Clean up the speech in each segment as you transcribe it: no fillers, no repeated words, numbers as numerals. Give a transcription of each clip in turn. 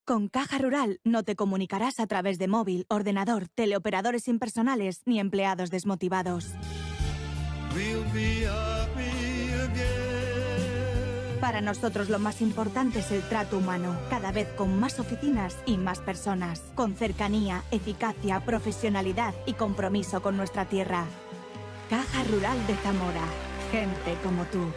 Con Caja Rural no te comunicarás a través de móvil, ordenador, teleoperadores impersonales ni empleados desmotivados. Para nosotros lo más importante es el trato humano, cada vez con más oficinas y más personas, con cercanía, eficacia, profesionalidad y compromiso con nuestra tierra. Caja Rural de Zamora. Gente como tú.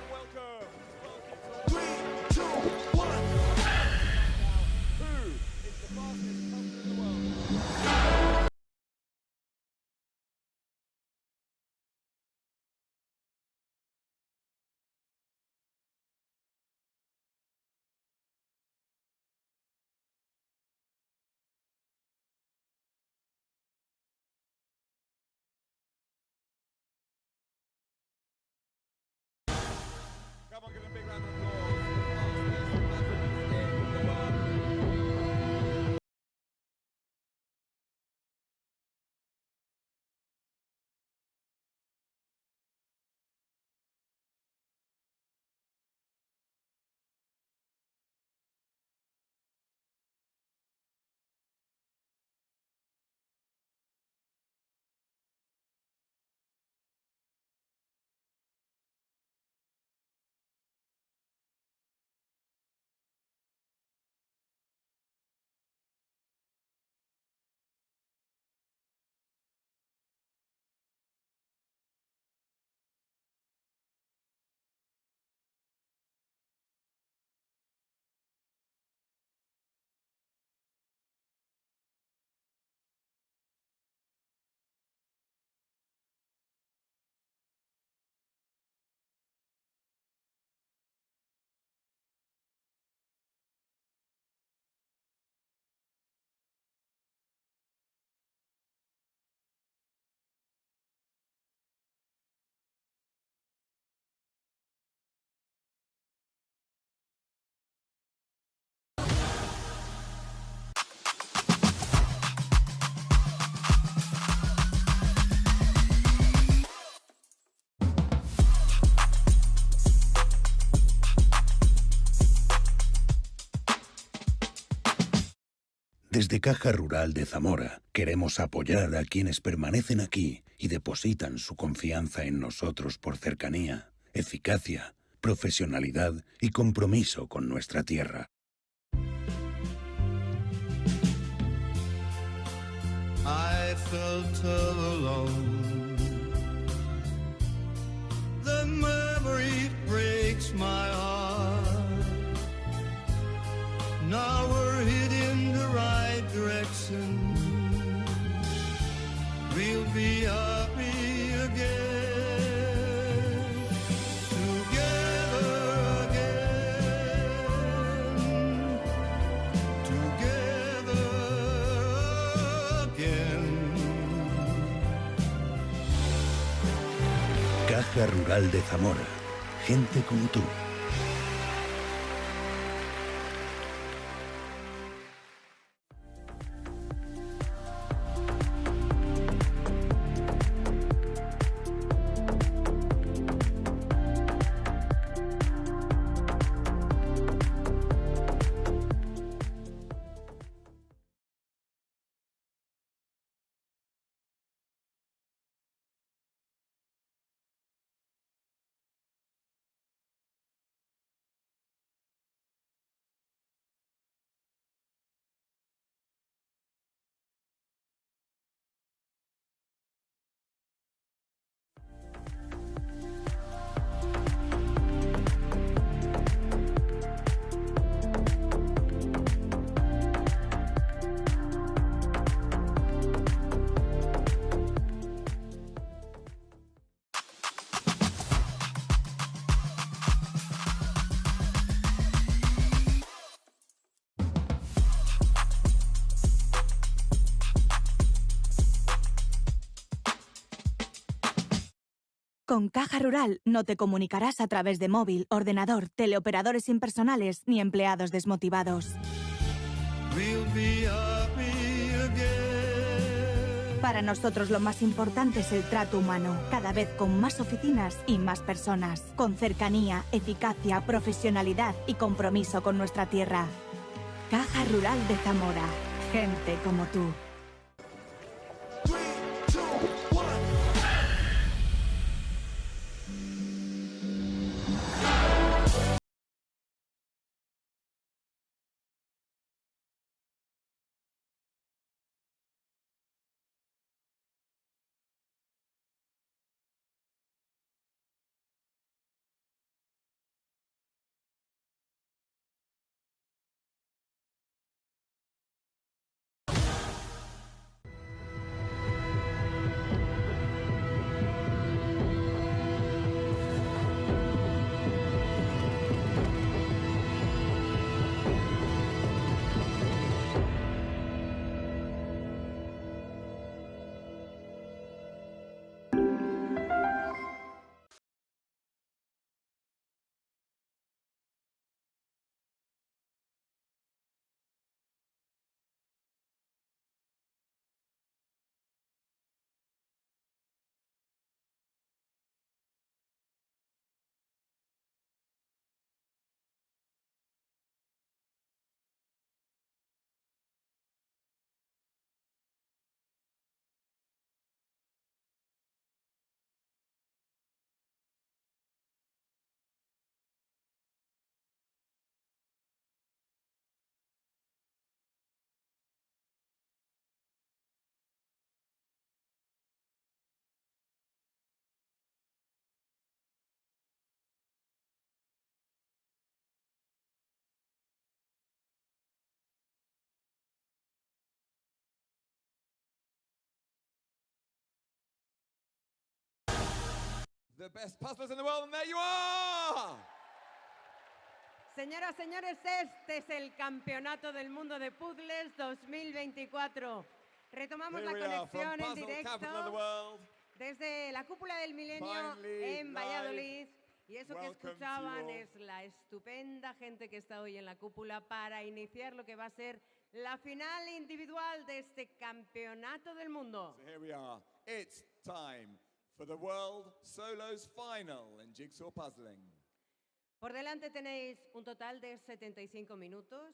Desde Caja Rural de Zamora queremos apoyar a quienes permanecen aquí y depositan su confianza en nosotros por cercanía, eficacia, profesionalidad y compromiso con nuestra tierra. I felt alone. The memory breaks my heart. Now we're heading the right direction. We'll be happy again, together again, together again. Caja Rural de Zamora. Gente como tú. Con Caja Rural no te comunicarás a través de móvil, ordenador, teleoperadores impersonales ni empleados desmotivados. We'll be happy again. Para nosotros lo más importante es el trato humano, cada vez con más oficinas y más personas, con cercanía, eficacia, profesionalidad y compromiso con nuestra tierra. Caja Rural de Zamora. Gente como tú. The best puzzlers in the world, and there you are! Señoras, señores, este es el Campeonato del Mundo de Puzzles 2024. Retomamos la conexión en directo desde la cúpula del Milenio en Valladolid. Y eso que escuchaban es la estupenda gente que está hoy en la cúpula para iniciar lo que va a ser la final individual de este Campeonato del Mundo. So here we are. It's time for the World Solos Final in Jigsaw Puzzling. Por delante tenéis un total de 75 minutos.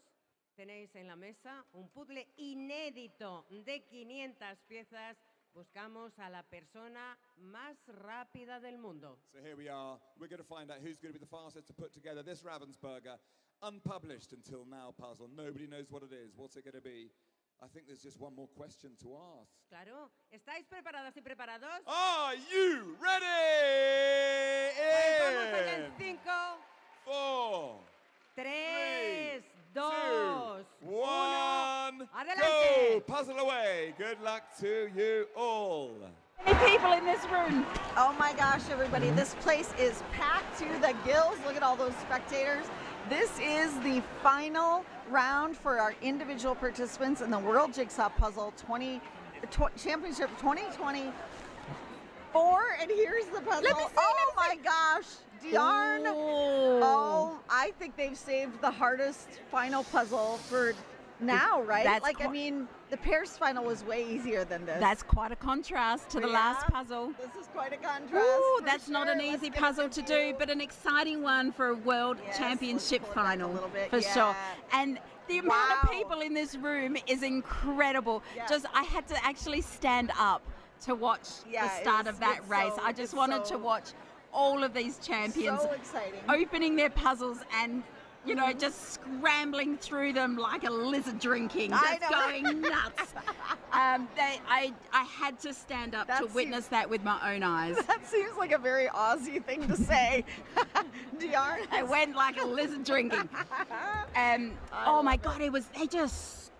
Tenéis en la mesa un puzzle inédito de 500 piezas. Buscamos a la persona más rápida del mundo. So here we are. We're going to find out who's going to be the fastest to put together this Ravensburger unpublished until now puzzle. Nobody knows what it is. What's it going to be? I think there's just one more question to ask. Claro. ¿Estáis preparadas y preparados? Are you ready? Pues vamos allá en 5, 4, 3, 2, 1. 1. Go! ¡Adelante! Puzzle away. Good luck to you all. Many people in this room. Oh my gosh, everybody. This place is packed to the gills. Look at all those spectators. This is the final round for our individual participants in the World Jigsaw Puzzle Championship 2024. And here's the puzzle. Oh my gosh, Diarn. Oh, I think they've saved the hardest final puzzle for now, right? That's I mean, the pairs final was way easier than this. That's quite a contrast to the last puzzle. This is quite a contrast. Ooh, for that's not an sure. easy Let's get puzzle into to do, but an exciting one for a World Yes, Championship let's pull it back a final, little bit, for yeah. sure. And the amount of Wow. people in this room is incredible. Yeah. Just, I had to actually stand up to watch Yeah, the start of that it's race. so- I just it's wanted to so- watch all of these champions So exciting. opening their puzzles and, you know, just scrambling through them like a lizard drinking, I just know. going nuts. I had to stand up That to witness seems- that with my own eyes. That seems like a very Aussie thing to say. Diarn. I went like a lizard drinking. Oh my God, they just,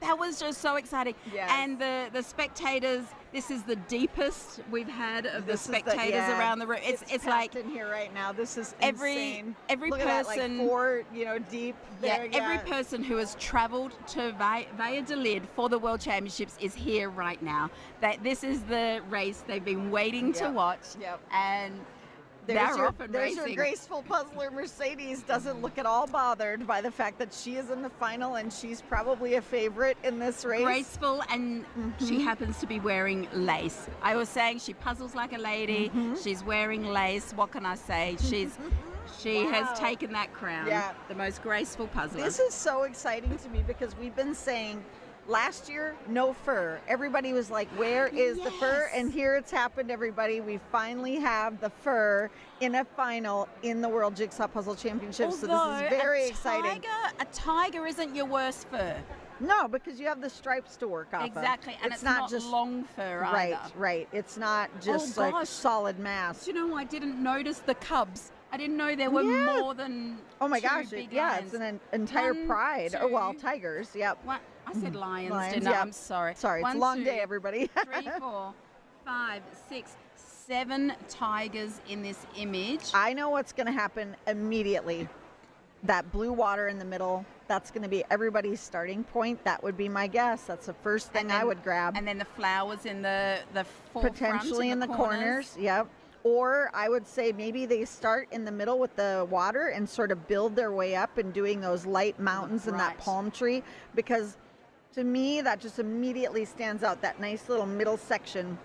that was just so exciting. Yes. And the spectators, this is the deepest we've had of the This is spectators yeah. around the room. It's packed like in here right now. This is every insane. every Look at that, person- like 4, deep. Yeah, there, every person who has travelled to Valladolid for the World Championships is here right now. This is the race they've been waiting to Yep, watch, yep. and There's they're off and there's racing. your graceful puzzler Mercedes doesn't look at all bothered by the fact that she is in the final and she's probably a favorite in this race. Graceful, and she happens to be wearing lace. I was saying she puzzles like a lady. She's wearing lace. What can I say? She has taken that crown. Yeah. The most graceful puzzler. This is so exciting to me because we've been saying last year, no fur. Everybody was like, where is the fur? And here it's happened, everybody. We finally have the fur in a final in the World Jigsaw Puzzle Championships. Although, so this is very exciting. A tiger isn't your worst fur. No, because you have the stripes to work off Exactly, of. and it's not just long fur either. Right. It's not just like solid mass. Do you know, I didn't notice the cubs. I didn't know there were more than big lions. It's an entire pride. Tigers, yep. I said lions, didn't I? I'm sorry. Sorry, it's a long day, everybody. 3, 4, 5, 6, 7 tigers in this image. I know what's going to happen immediately. That blue water in the middle, that's going to be everybody's starting point. That would be my guess. That's the first thing I would grab. And then the flowers in the forefront, potentially in the corners. Yep. Or I would say maybe they start in the middle with the water and sort of build their way up and doing those light mountains and that palm tree, because to me that just immediately stands out, that nice little middle section.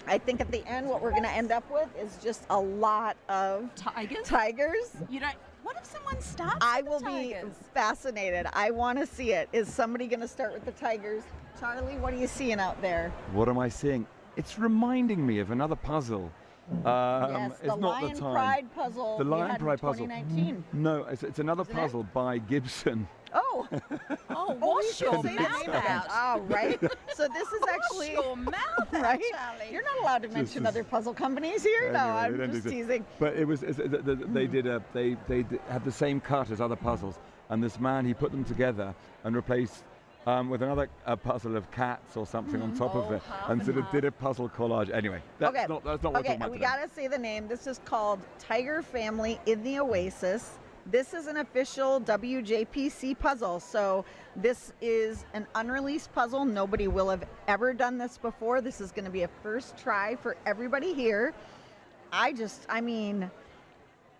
I think at the end what we're going to end up with is just a lot of tigers. You don't. What if someone starts? I will be fascinated. I want to see it. Is somebody going to start with the tigers? Charlie, what are you seeing out there? What am I seeing? It's reminding me of another puzzle. Yes, the Lion Pride puzzle. The Lion Pride puzzle. 2019. No, it's another puzzle by Gibson. Oh. Wash your mouth out. Oh, right. So this is actually. Wash your mouth out, right? Charlie. You're not allowed to mention other puzzle companies here. No, I'm just teasing. But it was they had the same cut as other puzzles, and this man, he put them together and replaced with another puzzle of cats or something on top of it, and sort of did a puzzle collage. Anyway, that's not what we're talking about we today. gotta say the name. This is called Tiger Family in the Oasis. This is an official WJPC puzzle, so this is an unreleased puzzle. Nobody will have ever done this before. This is going to be a first try for everybody here. I mean,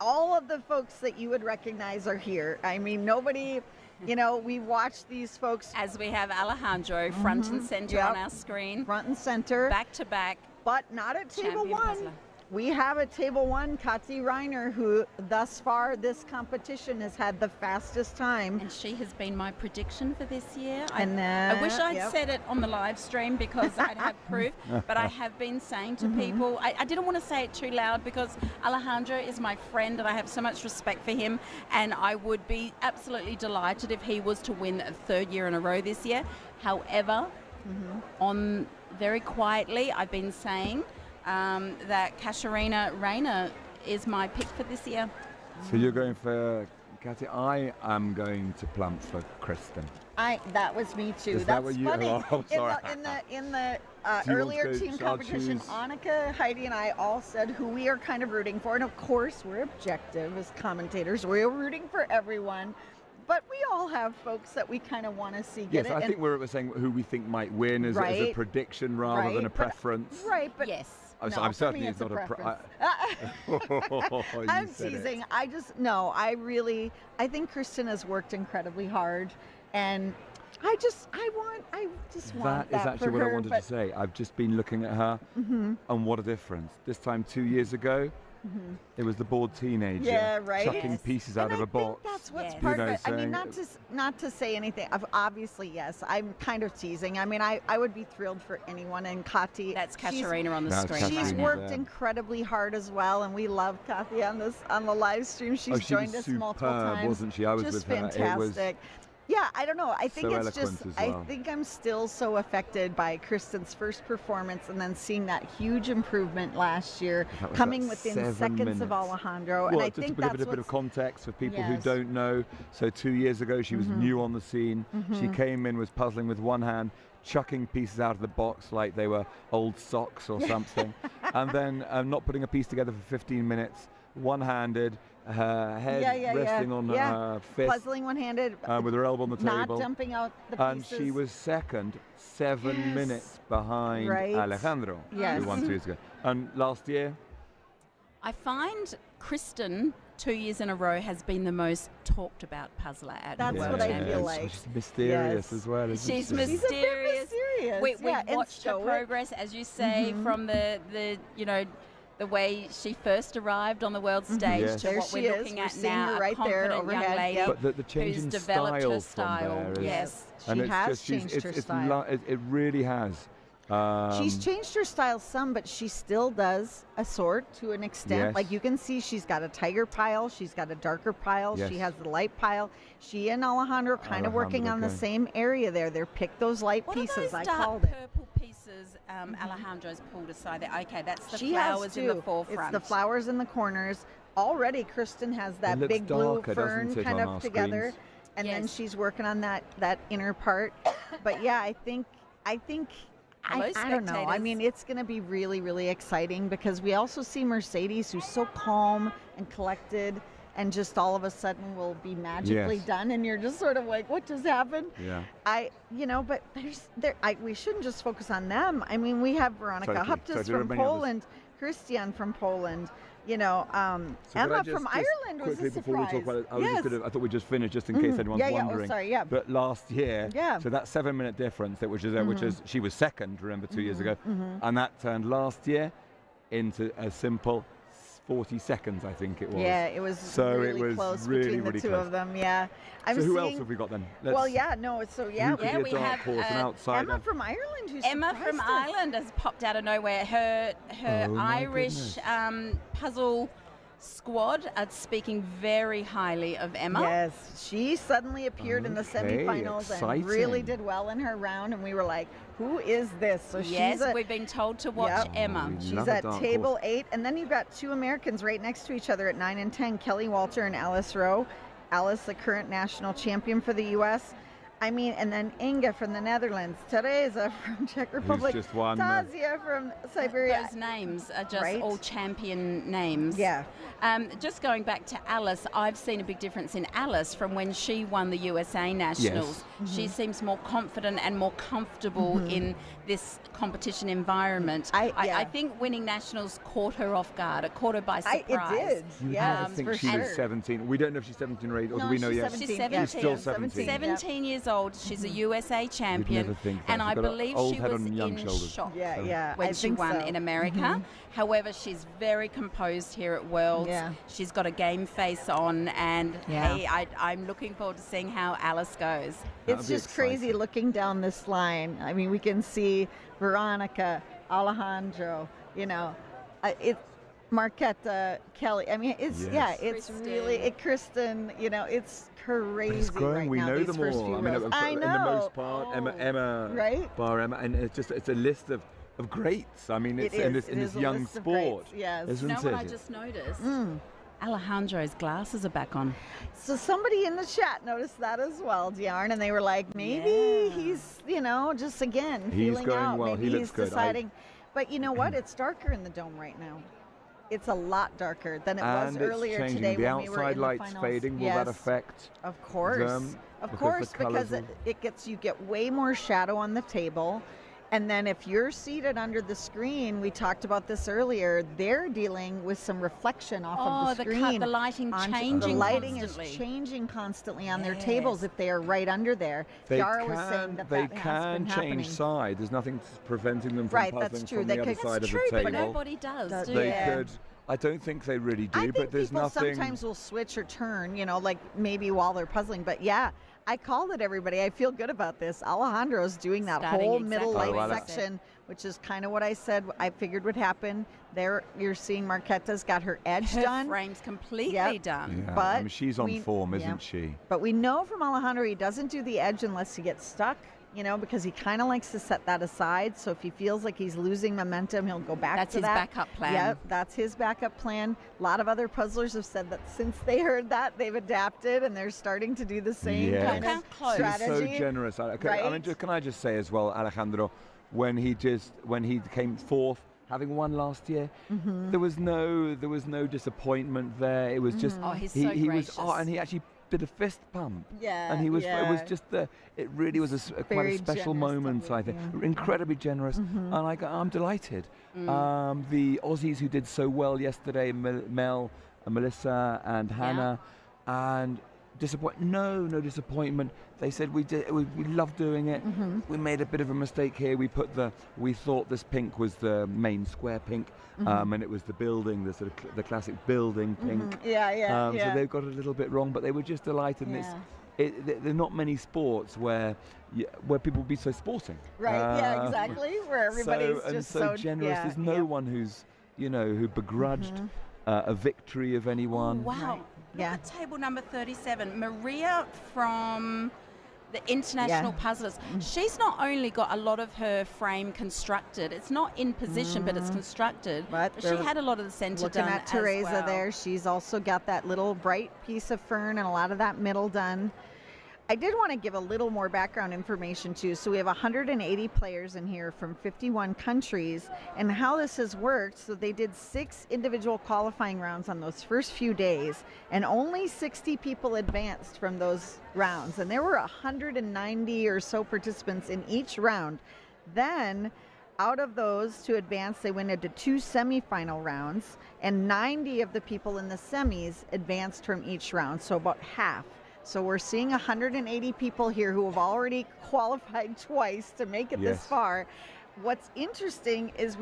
all of the folks that you would recognize are here. I mean, nobody, we watched these folks. As we have Alejandro front and center on our screen. Front and center. Back to back. But not at table one. Puzzler. We have at table one, Kati Reiner, who thus far this competition has had the fastest time. And she has been my prediction for this year. And I wish I'd said it on the live stream because I'd have proof, but I have been saying to people, I didn't want to say it too loud because Alejandro is my friend and I have so much respect for him, and I would be absolutely delighted if he was to win a 3rd year in a row this year. However, on very quietly, I've been saying that Katarina Reiner is my pick for this year. So you're going for Katy? I am going to plump for Kristen. That was me too. Is That's that what you? funny. Oh, sorry. In the earlier team competition, Annika, Heidi, and I all said who we are kind of rooting for, and of course we're objective as commentators. We're rooting for everyone. But we all have folks that we kind of want to see get it. Yes, I think we're saying who we think might win as a prediction rather than a preference. But yes. I'm certainly not a preference. I'm teasing. I think Kristen has worked incredibly hard, and I just want that that is actually for what her, I wanted to say. I've just been looking at her, and what a difference. This time 2 years ago, it was the bored teenager chucking pieces out of a box. That's what's part of it. I mean, not to say anything. Obviously, yes, I'm kind of teasing. I mean, I would be thrilled for anyone. And Kati, that's Katarina on the screen. She's worked incredibly hard as well, and we love Kati on the live stream. She's joined us multiple times. Wasn't she? I was just with her. Fantastic. Yeah, I don't know. I think so it's just, I think I'm still so affected by Kristen's first performance and then seeing that huge improvement last year, coming within seconds of Alejandro. Well, and I just think to give a bit of context for people who don't know. So 2 years ago, she was new on the scene. She came in, was puzzling with one hand, chucking pieces out of the box like they were old socks or something, and then not putting a piece together for 15 minutes, one-handed, her head resting on her fist, puzzling one-handed, with her elbow on the table, not dumping out the and pieces. she was second, 7 minutes behind Alejandro, who won 2 years ago. And last year, I find Kristen 2 years in a row has been the most talked about puzzler at the World I Championships. feel like. She's mysterious as well, isn't she? She's mysterious. She's a bit mysterious. We've watched her progress, as you say, from the the way she first arrived on the world stage to There what she we're is. looking We're at seeing now, her a right there confident young overhead. lady Yep. But the change who's in developed style her from style. there is, Yes. She and it's has just, changed her style. it really has. She's changed her style some, but she still does a sword to an extent. Yes. Like you can see she's got a tiger pile, she's got a darker pile, Yes. she has the light pile. She and Alejandro kind of working on the okay. same area there. They're pick those light What pieces, are those I dark called it. purple pieces Alejandro's pulled aside there? Okay, that's the She flowers has too. in the forefront. It's the flowers in the corners. Already Kristen has that looks big blue darker, fern doesn't it, kind on of our together. screens? And then Yes. she's working on that inner part. But yeah, I think Hello, I don't know. I spectators. mean, it's going to be really, really exciting because we also see Mercedes, who's so calm and collected, and just all of a sudden will be magically Yes. done, and you're just sort of like, what just happened? Yeah. But we shouldn't just focus on them. I mean, we have Veronica Totally. Huptis Totally. from Many others. Poland, Christian from Poland. So could Emma I just- from just Ireland was quickly a before we surprise. talk about it, I thought we'd just finish just in Mhm. case anyone's Yeah, yeah. Oh, wondering. sorry, yeah. But last year, Yeah. so that 7-minute difference, which is she was second, remember, 2 years ago, and that turned last year into a simple 40 seconds, I think it was. Yeah, it was So really it was close really, between the really two close. of them. Yeah, I'm So who else seeing- have we got then? Who Who could Yeah, be we a dark have, horse, an outsider? Emma from Ireland. Who Emma surprised from us. Ireland has popped out of nowhere. Her Oh, my Irish puzzle squad are speaking very highly of Emma. Yes, she suddenly appeared in the Okay, semifinals and really exciting. did well in her round, and we were like, "Who is this?" So Yes, she's we've been told to watch Yep. Emma. We she's love a at dark table horse. 8, and then you've got two Americans right next to each other at 9 and 10, Kelly Walter and Alice Rowe. Alice, the current national champion for the U.S. I mean, and then Inga from the Netherlands, Teresa from Czech Republic, just won. Tazia from Siberia. Those names are just Right? all champion names. Yeah. Just going back to Alice, I've seen a big difference in Alice from when she won the USA Nationals. She seems more confident and more comfortable in this competition environment. I think winning Nationals caught her off guard. It caught her by surprise. It did. Yes, I think for she sure. was 17. We don't know if she's 17 or 8, or No, do we know she's yet? 17. She's Yeah, 17. She's still 17. 17 years old. She's a USA champion. never think that. And She's I got an believe old she head was on young in shoulders. shock Yeah, yeah. when I she think won so. in America. However, she's very composed here at Worlds. Yeah. She's got a game face on, and Yeah. hey, I'm looking forward to seeing how Alice goes. That'll It's be just crazy exciting. looking down this line. I mean, we can see Veronica, Alejandro, Marquetta, Kelly. I mean, it's Yes. it's Kristen. really Kristen. It's crazy. It's growing. Right we now, know these them first all. few I mean, rows. I in know. the most part, Emma, Right? bar Emma, and it's a list of greats. I mean, It it's in is. this It in this is a young list of sport, greats, yes. isn't You know it? what I just noticed? Mm. Alejandro's glasses are back on. So somebody in the chat noticed that as well, Diarn, and they were like, maybe he's, just again He's feeling going out. well. Maybe He looks he's good. deciding. But you know what? It's darker in the dome right now. It's a lot darker than it was and earlier it's changing. today the when we were outside in lights the finals. fading. Will Yes, that affect? Of course, them? of Because course, the colours because will- you get way more shadow on the table. And then if you're seated under the screen, we talked about this earlier, they're dealing with some reflection off of the screen. The lighting onto- changing The lighting constantly. is changing constantly on their Yes. tables if they are right under there. They Yara was saying that they has been can happening. change side. There's nothing preventing them from Right, that's puzzling true. from They the other could- side That's of true, the but table. nobody does, do They they? could. I don't think they really do, I think but there's people nothing. sometimes will switch or turn, like maybe while they're puzzling. But yeah, I called it, everybody. I feel good about this. Alejandro's doing that Starting whole exactly middle what light I said. section, which is kind of what I said I figured would happen. There, you're seeing Marquetta's got her edge Her done. frame's completely Yep. done. Yeah, But I mean, she's on we- form, yeah. isn't she? But we know from Alejandro he doesn't do the edge unless he gets stuck, because he kind of likes to set that aside. So if he feels like he's losing momentum, he'll go back That's to his that. backup plan. Yep, that's his backup plan. A lot of other puzzlers have said that since they heard that, they've adapted and they're starting to do the same Yes. kind Look of how close. She's strategy. so generous. Okay, I mean, Right? can I just say as well, Alejandro, when he came fourth, having won last year, Mm-hmm. there was no disappointment there. It was just Oh, he's he so was gracious. and he actually did a fist pump. Yeah, and he was it was yeah. just it really was quite Very a special generous moment. of you, I think yeah. incredibly generous, and I'm delighted. The Aussies who did so well yesterday, Mel, and Melissa, and Hannah, and No disappointment. They said we loved doing it. We made a bit of a mistake here. We thought this pink was the main square pink, and it was the building, the sort of the classic building pink. So they got it a little bit wrong, but they were just delighted. And there are not many sports where people would be so sporting. Right. Exactly. Where everybody's just so generous. There's no one who's who begrudged a victory of anyone. Oh, wow. Look at table number 37. Maria from the International Puzzlers. She's not only got a lot of her frame constructed, it's not in position, but it's constructed. But she had a lot of the center done. Looking at Teresa there, she's also got that little bright piece of fern and a lot of that middle done. I did want to give a little more background information too. So we have 180 players in here from 51 countries, and how this has worked. So they did 6 individual qualifying rounds on those first few days, and only 60 people advanced from those rounds. And there were 190 or so participants in each round. Then out of those to advance, they went into 2 semifinal rounds, and 90 of the people in the semis advanced from each round, so about half. So we're seeing 180 people here who have already qualified twice to make it this far. What's interesting is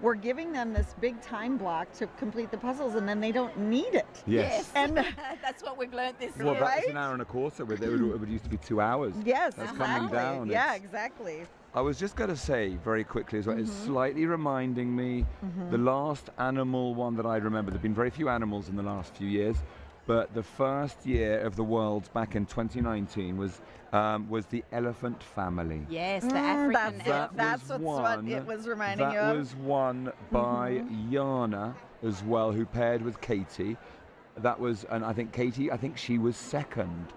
we're giving them this big time block to complete the puzzles, and then they don't need it. Yes. And that's what we've learned this year. Well, that's an hour and a quarter. It would used to be 2 hours. Yes, that's exactly. coming down. Yeah, exactly. I was just going to say very quickly as well, it's slightly reminding me, the last animal one that I remember, there have been very few animals in the last few years, but the first year of the Worlds back in 2019 was the elephant family. Yes, the African elephant. That's what it was reminding you of. That was won by Jana as well, who paired with Katie. That was, and I think she was second.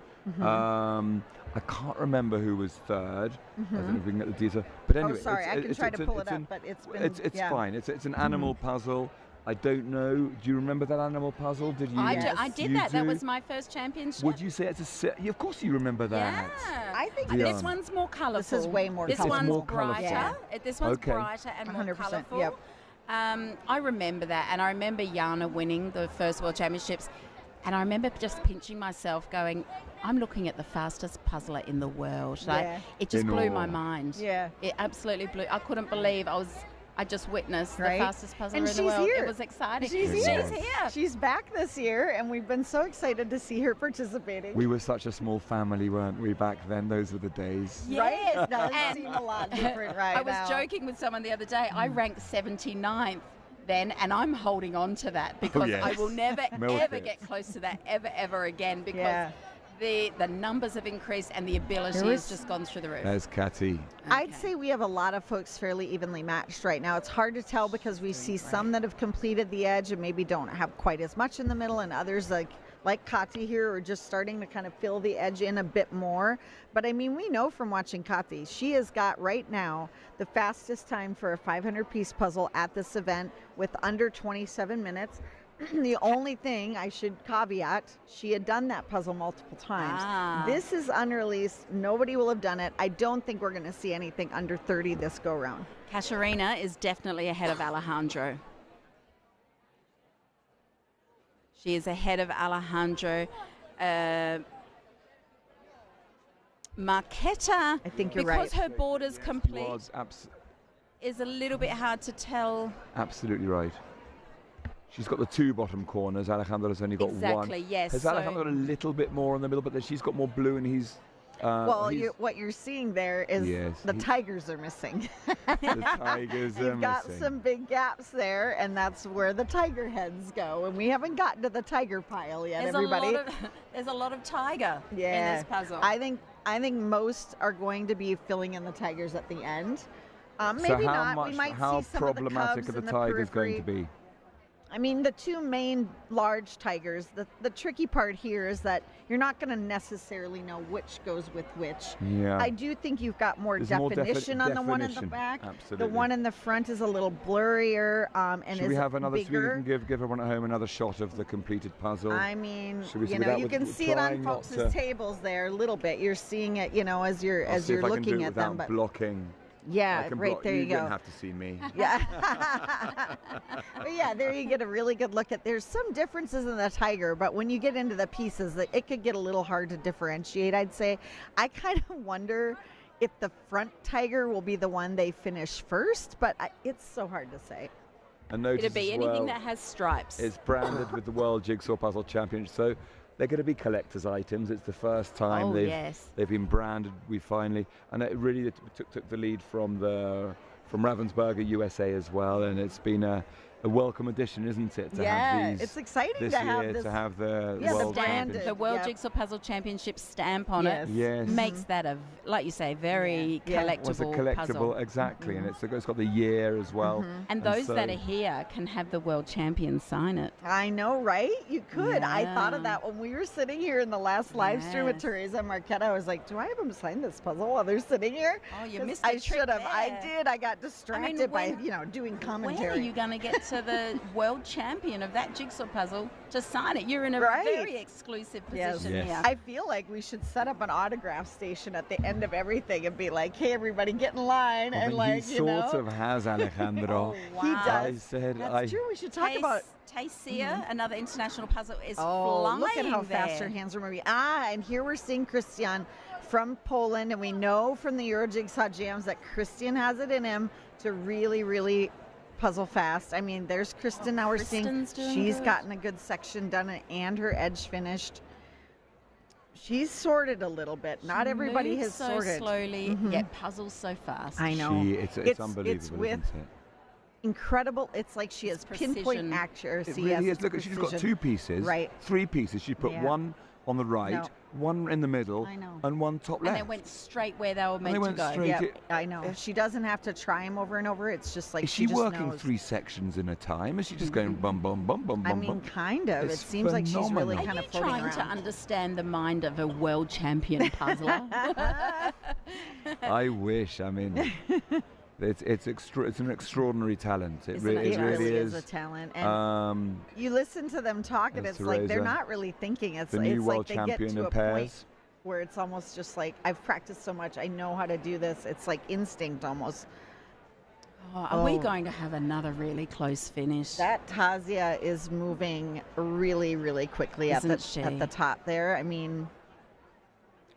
I can't remember who was third. I don't know if we can get the detail. But anyway, I can try to pull it up, but it's fine. It's an animal puzzle. I don't know. Do you remember that animal puzzle? Did you? I did that. That was my first championship. Would you say it's of course you remember that. Yeah. I think this one's more colourful. This is way more colourful. This one's more brighter. Yeah. This one's brighter and more 100%, colourful. yep. I remember that, and I remember Jana winning the first World Championships. And I remember just pinching myself going, I'm looking at the fastest puzzler in the world. It just blew my mind. Yeah. It absolutely blew. I couldn't believe I just witnessed the fastest puzzler and in the world. Here. It was exciting. She's here. She's back this year, and we've been so excited to see her participating. We were such a small family, weren't we, back then? Those were the days. Yes. Right? It does seem a lot different right now. I was joking with someone the other day. I ranked 79th. Then, and I'm holding on to that because I will never ever get close to that ever again, because the numbers have increased and the ability has just gone through the roof. There's Cathy. Okay. I'd say we have a lot of folks fairly evenly matched right now. It's hard to tell because we see some that have completed the edge and maybe don't have quite as much in the middle, and others like Kati here are just starting to kind of fill the edge in a bit more. But I mean, we know from watching Kati, she has got right now the fastest time for a 500-piece puzzle at this event with under 27 minutes. The only thing I should caveat, she had done that puzzle multiple times. This is unreleased. Nobody will have done it. I don't think we're going to see anything under 30 this go round. Katarina is definitely ahead of Alejandro. She is ahead of Alejandro. Marquetta, I think you're right. because her border's complete, is a little bit hard to tell. Absolutely right. She's got the 2 bottom corners. Alejandro's only got one. Exactly, yes. Has Alejandro got a little bit more in the middle, but then she's got more blue and he's... what you're seeing there is the tigers are missing. The tigers are You've got some big gaps there, and that's where the tiger heads go. And we haven't gotten to the tiger pile yet, everybody. There's a lot of tiger in this puzzle. I think most are going to be filling in the tigers at the end. Maybe so not. We might how see some problematic of the are the tigers going to be? I mean, the 2 main large tigers, the tricky part here is that you're not going to necessarily know which goes with which. Yeah. I do think you've got more definition on the one in the back. Absolutely. The one in the front is a little blurrier and is bigger. Should we have another, so we can give everyone at home another shot of the completed puzzle? I mean, you can see it on folks' tables there a little bit. You're seeing it, as you're looking at them. But blocking. Yeah, right there you go. You didn't have to see me. Yeah. But yeah, there you get a really good look at. There's some differences in the tiger, but when you get into the pieces, it could get a little hard to differentiate, I'd say. I kind of wonder if the front tiger will be the one they finish first, but it's so hard to say. And notice it'd be as well, anything that has stripes. It's branded with the World Jigsaw Puzzle Championship, so they're going to be collector's items. It's the first time they've been branded. We finally, and it really took the lead from Ravensburger, USA as well, and it's been a welcome addition, isn't it? To have these it's exciting this to year, have this. To have the the World stamp, Championship. the World Jigsaw Puzzle Championship stamp on it. Yes. Makes that like you say, very collectible Well, it's a collectible, puzzle. exactly, and it's got the year as well. And those that are here can have the world champion sign it. I know, right? You could. Yeah. I thought of that when we were sitting here in the last live stream with Teresa and Marquetta. I was like, do I have them sign this puzzle while they're sitting here? Oh, you missed I should have. I did. I got distracted by doing commentary. When are you going to get to the world champion of that jigsaw puzzle to sign it? You're in a very exclusive position here. I feel like we should set up an autograph station at the end of everything and be like, hey, everybody, get in line. He sort of has, Alejandro. He does. I said, That's true. We should talk about Taisia, another international puzzle, is flying. Look at how fast her hands are moving. And here we're seeing Christian from Poland, and we know from the Euro Jigsaw Jams that Christian has it in him to really, really puzzle fast. I mean, there's Kristen. Now we're seeing she's gotten a good section done and her edge finished. She's sorted a little bit. Not everybody has sorted. Slowly, yet puzzles so fast. I know. It's unbelievable, it's with isn't it? Incredible. It's like she has pinpoint accuracy. It really is. Look, she's got 2 pieces, 3 pieces. She put one on the right, one in the middle, and one top left. And they went straight where they were meant to go. I know. She doesn't have to try them over and over. It's just like is she working 3 sections in a time? Is she just going bum bum bum bum bum? I mean, kind of. It seems like she's really kind of floating around. Are you trying to understand the mind of a world champion puzzler? I wish. I mean. It's an extraordinary talent. It really is a talent. And you listen to them talk, and it's like they're not really thinking. It's like they get to a point where it's almost just like, I've practiced so much, I know how to do this. It's like instinct almost. Are we going to have another really close finish? That Taisia is moving really, really quickly at the top there. I mean,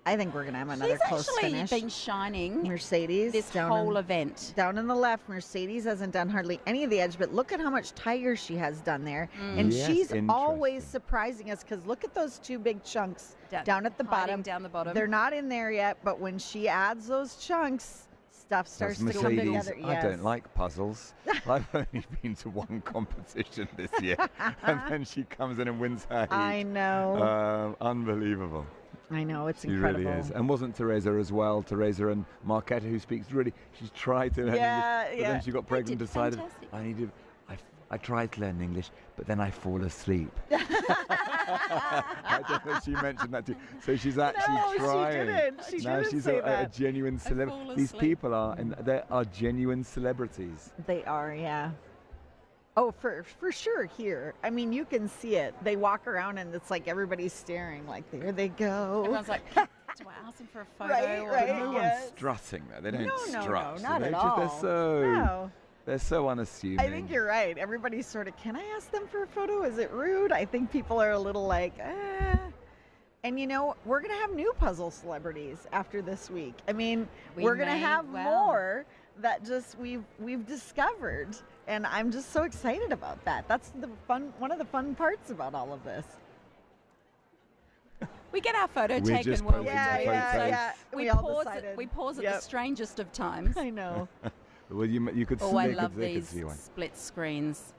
I think we're going to have another close finish. She's actually been shining Mercedes this whole event. Down in the left, Mercedes hasn't done hardly any of the edge, but look at how much tiger she has done there. And she's always surprising us because look at those 2 big chunks down at the bottom. Down the bottom. They're not in there yet, but when she adds those chunks, stuff starts to come together. I don't like puzzles. I've only been to 1 competition this year, and then she comes in and wins her heat. I know. Unbelievable. I know, it's incredible. She really is. And wasn't Teresa as well? Teresa and Marquetta, who speaks she's tried to learn English, but then she got pregnant, decided, I tried to learn English, but then I fall asleep. I don't know if she mentioned that too. So she's actually trying. She didn't. Now she's a genuine celebrity. These people they are genuine celebrities. They are, yeah. Oh, for sure here. I mean, you can see it. They walk around and it's like everybody's staring, like, there they go. Everyone's like, do I ask them for a photo? Right, no one's strutting though. They don't strut. No, not at all. They're so unassuming. I think you're right. Everybody's sort of, can I ask them for a photo? Is it rude? I think people are a little like, And we're going to have new puzzle celebrities after this week. I mean, we're going to have more that just we've discovered, and I'm just so excited about that. That's one of the fun parts about all of this. We get our photo taken when we do. Yeah. We pause at the strangest of times. I know. Well, you could. I love these split screens.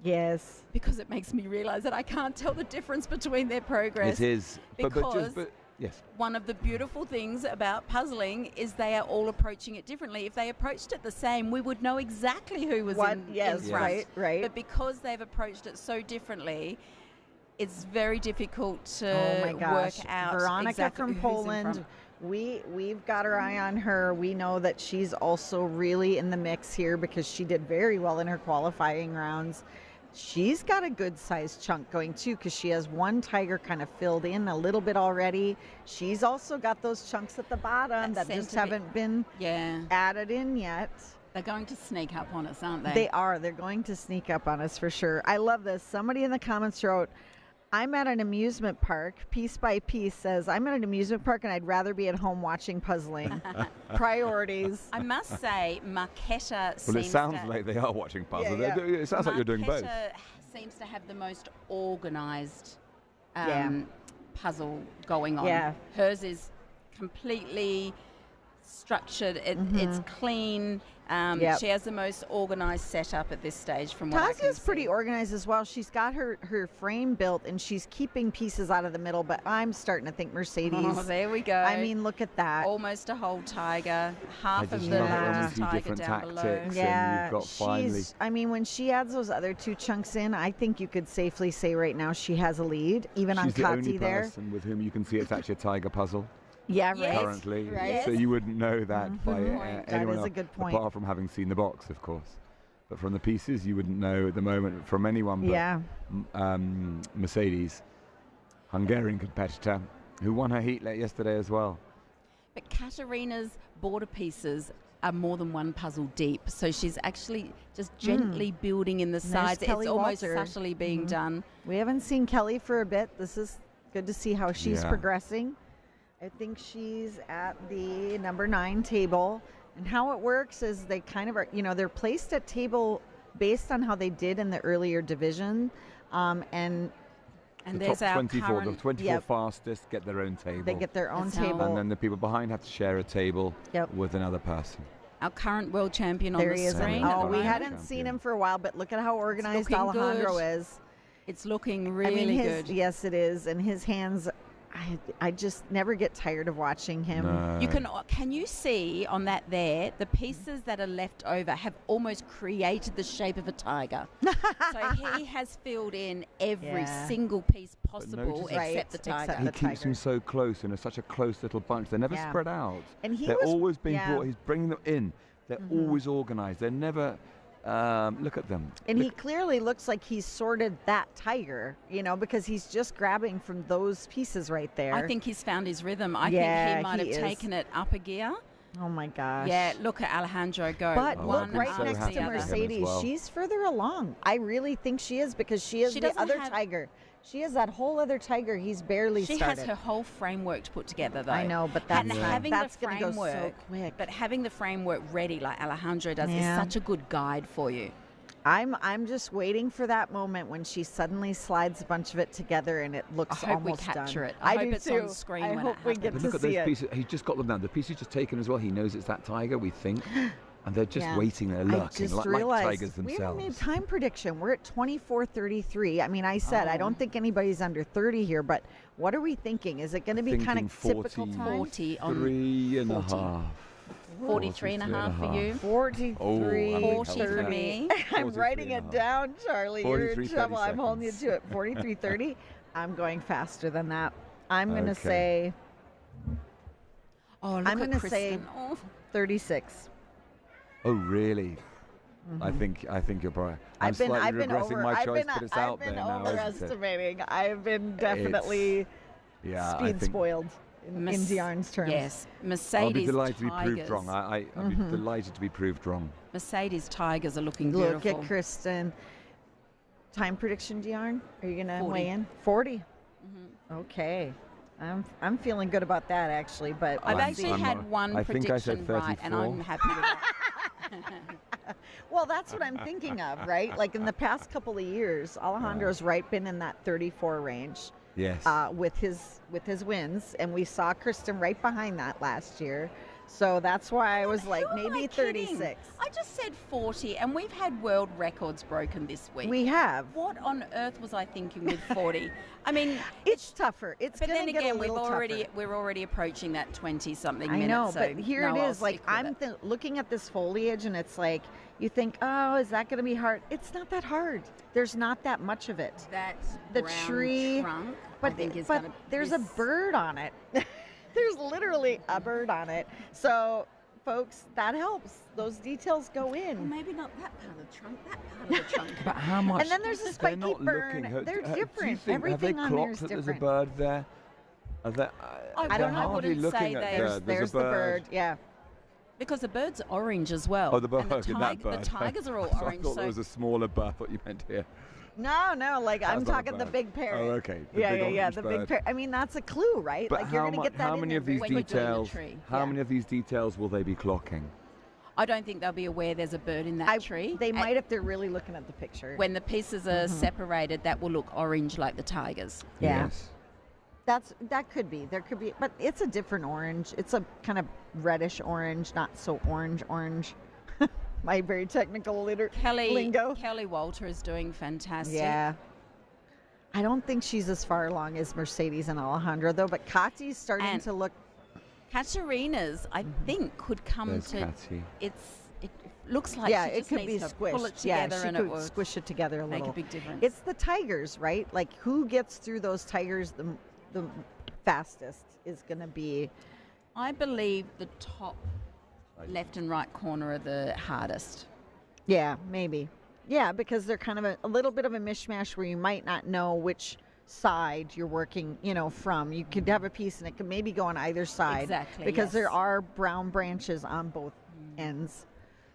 Yes. Because it makes me realize that I can't tell the difference between their progress. It is. Because yes. One of the beautiful things about puzzling is they are all approaching it differently. If they approached it the same, we would know exactly who was in front. Right. But because they've approached it so differently, it's very difficult to work out. Veronica exactly from Poland. We've got our eye on her. We know that she's also really in the mix here because she did very well in her qualifying rounds. she's got a good sized chunk going too, because she has one tiger kind of filled in a little bit already. She's also got those chunks at the bottom that just haven't been added in yet. They're going to sneak up on us, aren't they? They are. They're going to sneak up on us for sure. I love this. Somebody in the comments wrote, I'm at an amusement park. Piece by Piece says, I'm at an amusement park and I'd rather be at home watching puzzling. Priorities. I must say, Marquetta seems Well, it sounds like they are watching puzzle. Yeah. It sounds like you're doing both. Marquetta seems to have the most organised puzzle going on. Yeah. Hers is completely structured. It's clean. She has the most organised setup at this stage from what I can see. Tazia's pretty organized as well. She's got her frame built and she's keeping pieces out of the middle, but I'm starting to think Mercedes. Oh, there we go. I mean, look at that. Almost a whole tiger. Half of the tiger down below. Yeah, you've got finally. I mean, when she adds those other two chunks in, I think you could safely say right now she has a lead, even on She's the only Kati there. person with whom you can see it's actually a tiger puzzle. Yeah, right. Yes. Currently, Right. so you wouldn't know that by That anyone is a else, good point. apart from having seen the box, of course. But from the pieces, you wouldn't know at the moment from anyone but Mercedes, Hungarian competitor, who won her heat yesterday as well. But Katarina's border pieces are more than one puzzle deep, so she's actually just gently building in the sides. Kelly it's almost Walter. subtly being done. We haven't seen Kelly for a bit. This is good to see how she's progressing. I think she's at the number 9 table. And how it works is they kind of are, they're placed at table based on how they did in the earlier division. And there's top our 24, current, the 24 fastest get their own table. they get their own That's how- table. And then the people behind have to share a table Yep. with another person. our current world champion there on he the is. screen. Oh, at the we moment. hadn't seen him for a while, but look at how organized looking Alejandro good. is. It's looking really good. Yes, it is. And his hands, I just never get tired of watching him. No. Can you see on that there, the pieces that are left over have almost created the shape of a tiger. So he has filled in every single piece possible notice- except the tiger. except He the keeps them tiger. so close in such a close little bunch. They're never spread out. And he They're was- always being yeah. brought. He's bringing them in. They're always organized. They're never. Look at them. And he clearly looks like he's sorted that tiger, because he's just grabbing from those pieces right there. I think he's found his rhythm. I think Yeah, he might he have is. taken it up a gear. Oh my gosh. Yeah, look at Alejandro go. But Oh, look I've been right so next happy to for him as Mercedes. well. She's further along. I really think she is, because she is She the doesn't other have- tiger. She is that whole other tiger he's barely She started. has her whole framework to put together, though. I know, but that's And not- having that's the gonna go so framework, quick. But having the framework ready, like Alejandro does, Yeah. is such a good guide for you. I'm just waiting for that moment when she suddenly slides a bunch of it together and it looks I hope we almost capture done. it. I hope do it's on too. screen I when hope it we happens. get But to look at see those it. pieces. He's just got them down. The piece he's just taken as well. He knows it's that tiger, we think. And they're just Yeah. waiting there, I lurking, just like realized tigers we haven't made themselves. time prediction. We're at 24:33. I mean, I said I don't think anybody's under 30 here, but what are we thinking? Is it going to be kind of typical time? 40 on 43 and a 40. half. 43 and a half for you. 43. Oh, 40 for me. I'm writing it down, Charlie. You're in 43, trouble. 30 I'm holding you to it. 43:30. I'm going faster than that. I'm going to Okay. say Oh, look I'm at gonna say- Kristen. Oh. 36. Oh, really? I think you're probably. I'm slightly regretting my choice, but it's out there now, isn't it? overestimating. I've been definitely Yeah, I speed think spoiled in Diarne's terms. Yes, I'll Mercedes be delighted to be Tigers. proved wrong. I'll be delighted to be proved wrong. Mercedes Tigers are looking Look beautiful. at Kristen. Time prediction, Diarne? Are you going to 40. weigh in? 40. Okay. I'm feeling good about that, actually, but I've let's actually see. had one I think I said prediction right, and 34. I'm happy with that. Well, that's what I'm thinking of, right? Like in the past couple of years, Alejandro's right been in that 34 range Yes. with his wins, and we saw Kristen right behind that last year. So that's why I was like, Who am maybe I kidding? 36. I just said 40, and we've had world records broken this week. We have. What on earth was I thinking with 40? I mean, It's tougher. It's but going then to get again, a little tougher. we're already approaching that 20-something I minutes. know, so but here no, it I'll is. Like stick with I'm it. looking at this foliage, and it's like you think, oh, is that going to be hard? It's not that hard. There's not that much of it. That the brown tree, trunk, I but think is but gonna, there's a bird on it. There's literally a bird on it. So folks. That helps. Those details go in. Well, maybe not that part of the trunk, that part of the trunk. But how much? And then there's a spiky they're not burn. looking. They're Do you different. think, Everything have on they there clocked is that there's different. a bird there? Are they, I they're don't know. I hardly wouldn't say looking at there's- There's the bird. Yeah. Because the bird's orange as well. Oh, the bird. And that bird. the tigers are all So orange. I thought there was a smaller bird. I thought you meant here. No, like I'm That's not a talking the bird. big parrot. Oh, okay. The Yeah, big orange the bird. big parrot. I mean, that's a clue, right? But like you're going to get that how in many there of these when you're doing the details? tree. How Yeah. many of these details will they be clocking? I don't think they'll be aware there's a bird in that tree. They might if they're really looking at the picture. When the pieces are separated, that will look orange like the tigers. Yeah. Yes. That could be. There could be, but it's a different orange. It's a kind of reddish orange, not so orange. My very technical lingo. Kelly Walter is doing fantastic. Yeah. I don't think she's as far along as Mercedes and Alejandro though, but Kati's starting to look. Katerina's, I think, could come There's to. Katy. It looks like Yeah, she it just could needs be to squished. pull it Yeah, together she and could it will squish it together a make little. a big difference. It's the tigers, right? Like who gets through those tigers the fastest is going to be. I believe the top left and right corner are the hardest. Yeah, maybe. Yeah, because they're kind of a little bit of a mishmash where you might not know which side you're working, from. You could have a piece and it could maybe go on either side. Exactly, Because yes. there are brown branches on both ends.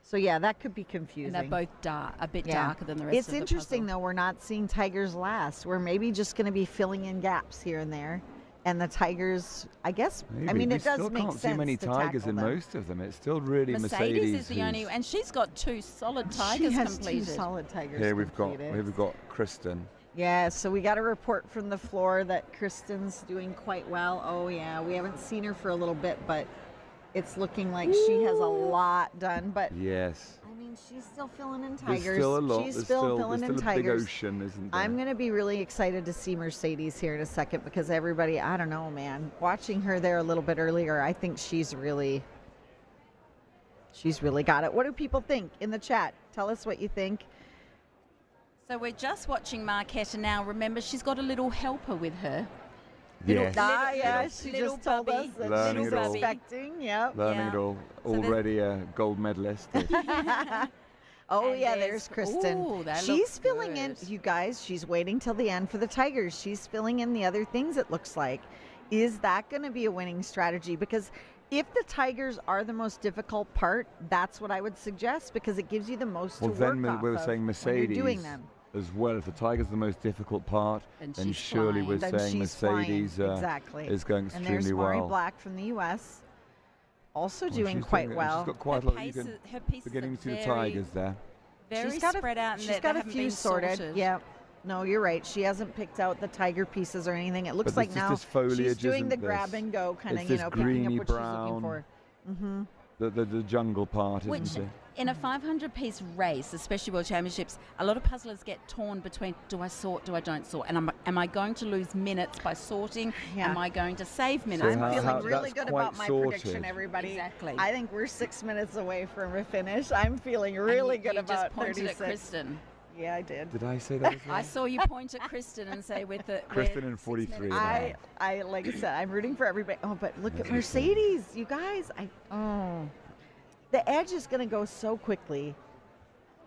So yeah, that could be confusing. And they're both a bit Yeah. darker than the rest of the It's interesting puzzle. though, we're not seeing tigers last. We're maybe just going to be filling in gaps here and there. And the tigers, I guess, Maybe. I mean, We it does still make can't sense see many to tigers tackle in them. most of them. It's still really Mercedes is the only, who's- and she's got 2 solid She got has completed. 2 solid tigers Here we've completed. got Kristen. Yeah, so we got a report from the floor that Kristen's doing quite well. Oh yeah, we haven't seen her for a little bit, but it's looking like she has a lot done. But Yes. I mean, she's still filling in There's tigers. still a lot. She's There's still filling there's in still a big tigers. ocean, isn't there? I'm going to be really excited to see Mercedes here in a second because everybody, I don't know, man. Watching her there a little bit earlier, I think she's really got it. What do people think in the chat? Tell us what you think. So we're just watching Marquetta now. Remember, she's got a little helper with her. Yes. Yeah, little- she little just told us Bubby. that Learning she's it all. expecting. Yep. Learning Yeah. it all. So there's- Already a gold medalist. Oh And yeah, there's- there's Kristen. Ooh, that She's looks filling in, good. you guys, she's waiting till the end for the tigers. She's filling in the other things, it looks like. Is that going to be a winning strategy? Because if the tigers are the most difficult part, that's what I would suggest because it gives you the most Well, to work then off we were of saying when Mercedes you're doing them. as well. If the tiger's the most difficult part, And then she's surely we're flying. Then saying she's flying. Mercedes Exactly. is going And there's extremely Maury well. Black from the U.S. Also Well, doing she's quite doing it. well. She's got quite a lot. You can Her pieces beginning are to see the very, tigers there. very She's got spread out and she's they got a haven't few been sorted. Yeah. No, you're right. She hasn't picked out the tiger pieces or anything. It looks But like there's now just this foliage, she's doing the isn't grab this? and go kind of, It's this picking up greeny what she's brown. looking for. Mm-hmm. The jungle part, Which, isn't it? in a 500-piece race, especially World Championships, a lot of puzzlers get torn between, do I sort, do I don't sort? And am I going to lose minutes by sorting? Yeah. Am I going to save minutes? So I'm how- feeling really that's good quite about my sorted. prediction, everybody. Exactly. I think we're 6 minutes away from a finish. I'm feeling And really you good about just pointed 36. at Kristen. Yeah, I did. Did I say that as well? I saw you point at Kristen and say with the Kristen in 43. now. I like I said, I'm rooting for everybody. Oh, but look at Mercedes, you guys. The edge is going to go so quickly.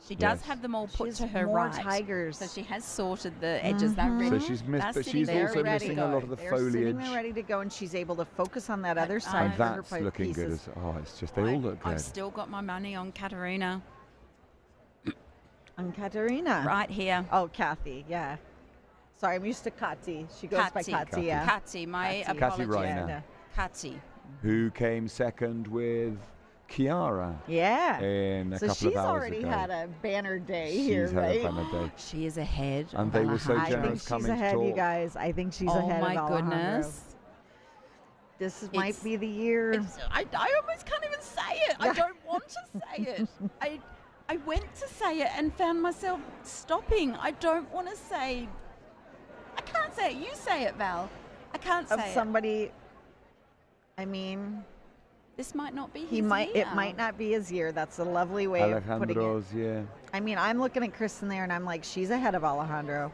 She does Yes. have them all put has to her more right. tigers. So she has sorted the edges. That So really, she's missed, that's but sitting she's there also ready to missing a go. lot of the They're sitting foliage. there ready to go, and she's able to focus on that other I- side. And for her that's looking good. pieces. It's just, they all look good. I've still got my money on Katerina On Katerina. right here. Oh, Kathy, yeah. Sorry, I'm used to Kati. She goes by Kati, yeah. Kati, my Kati. apologies. Reiner. Yeah. Kati. Who came second with Kiara Yeah. in a So couple she's of hours already ago. had a banner day She's here, had right? a banner day. She is ahead. And of they were so I Alejandro. think generous she's coming to ahead, you talk. guys. I think she's Oh ahead my of Alejandro. goodness. This It's- might be the year. I almost can't even say it. I don't want to say it. I went to say it and found myself stopping. I don't want to say. I can't say it. You say it, Val. I can't Of say it. somebody, I mean, This might not be his he might. year. It might not be his year. That's a lovely way of putting it. Alejandro's, yeah. I mean, I'm looking at Kristen there, and I'm like, she's ahead of Alejandro.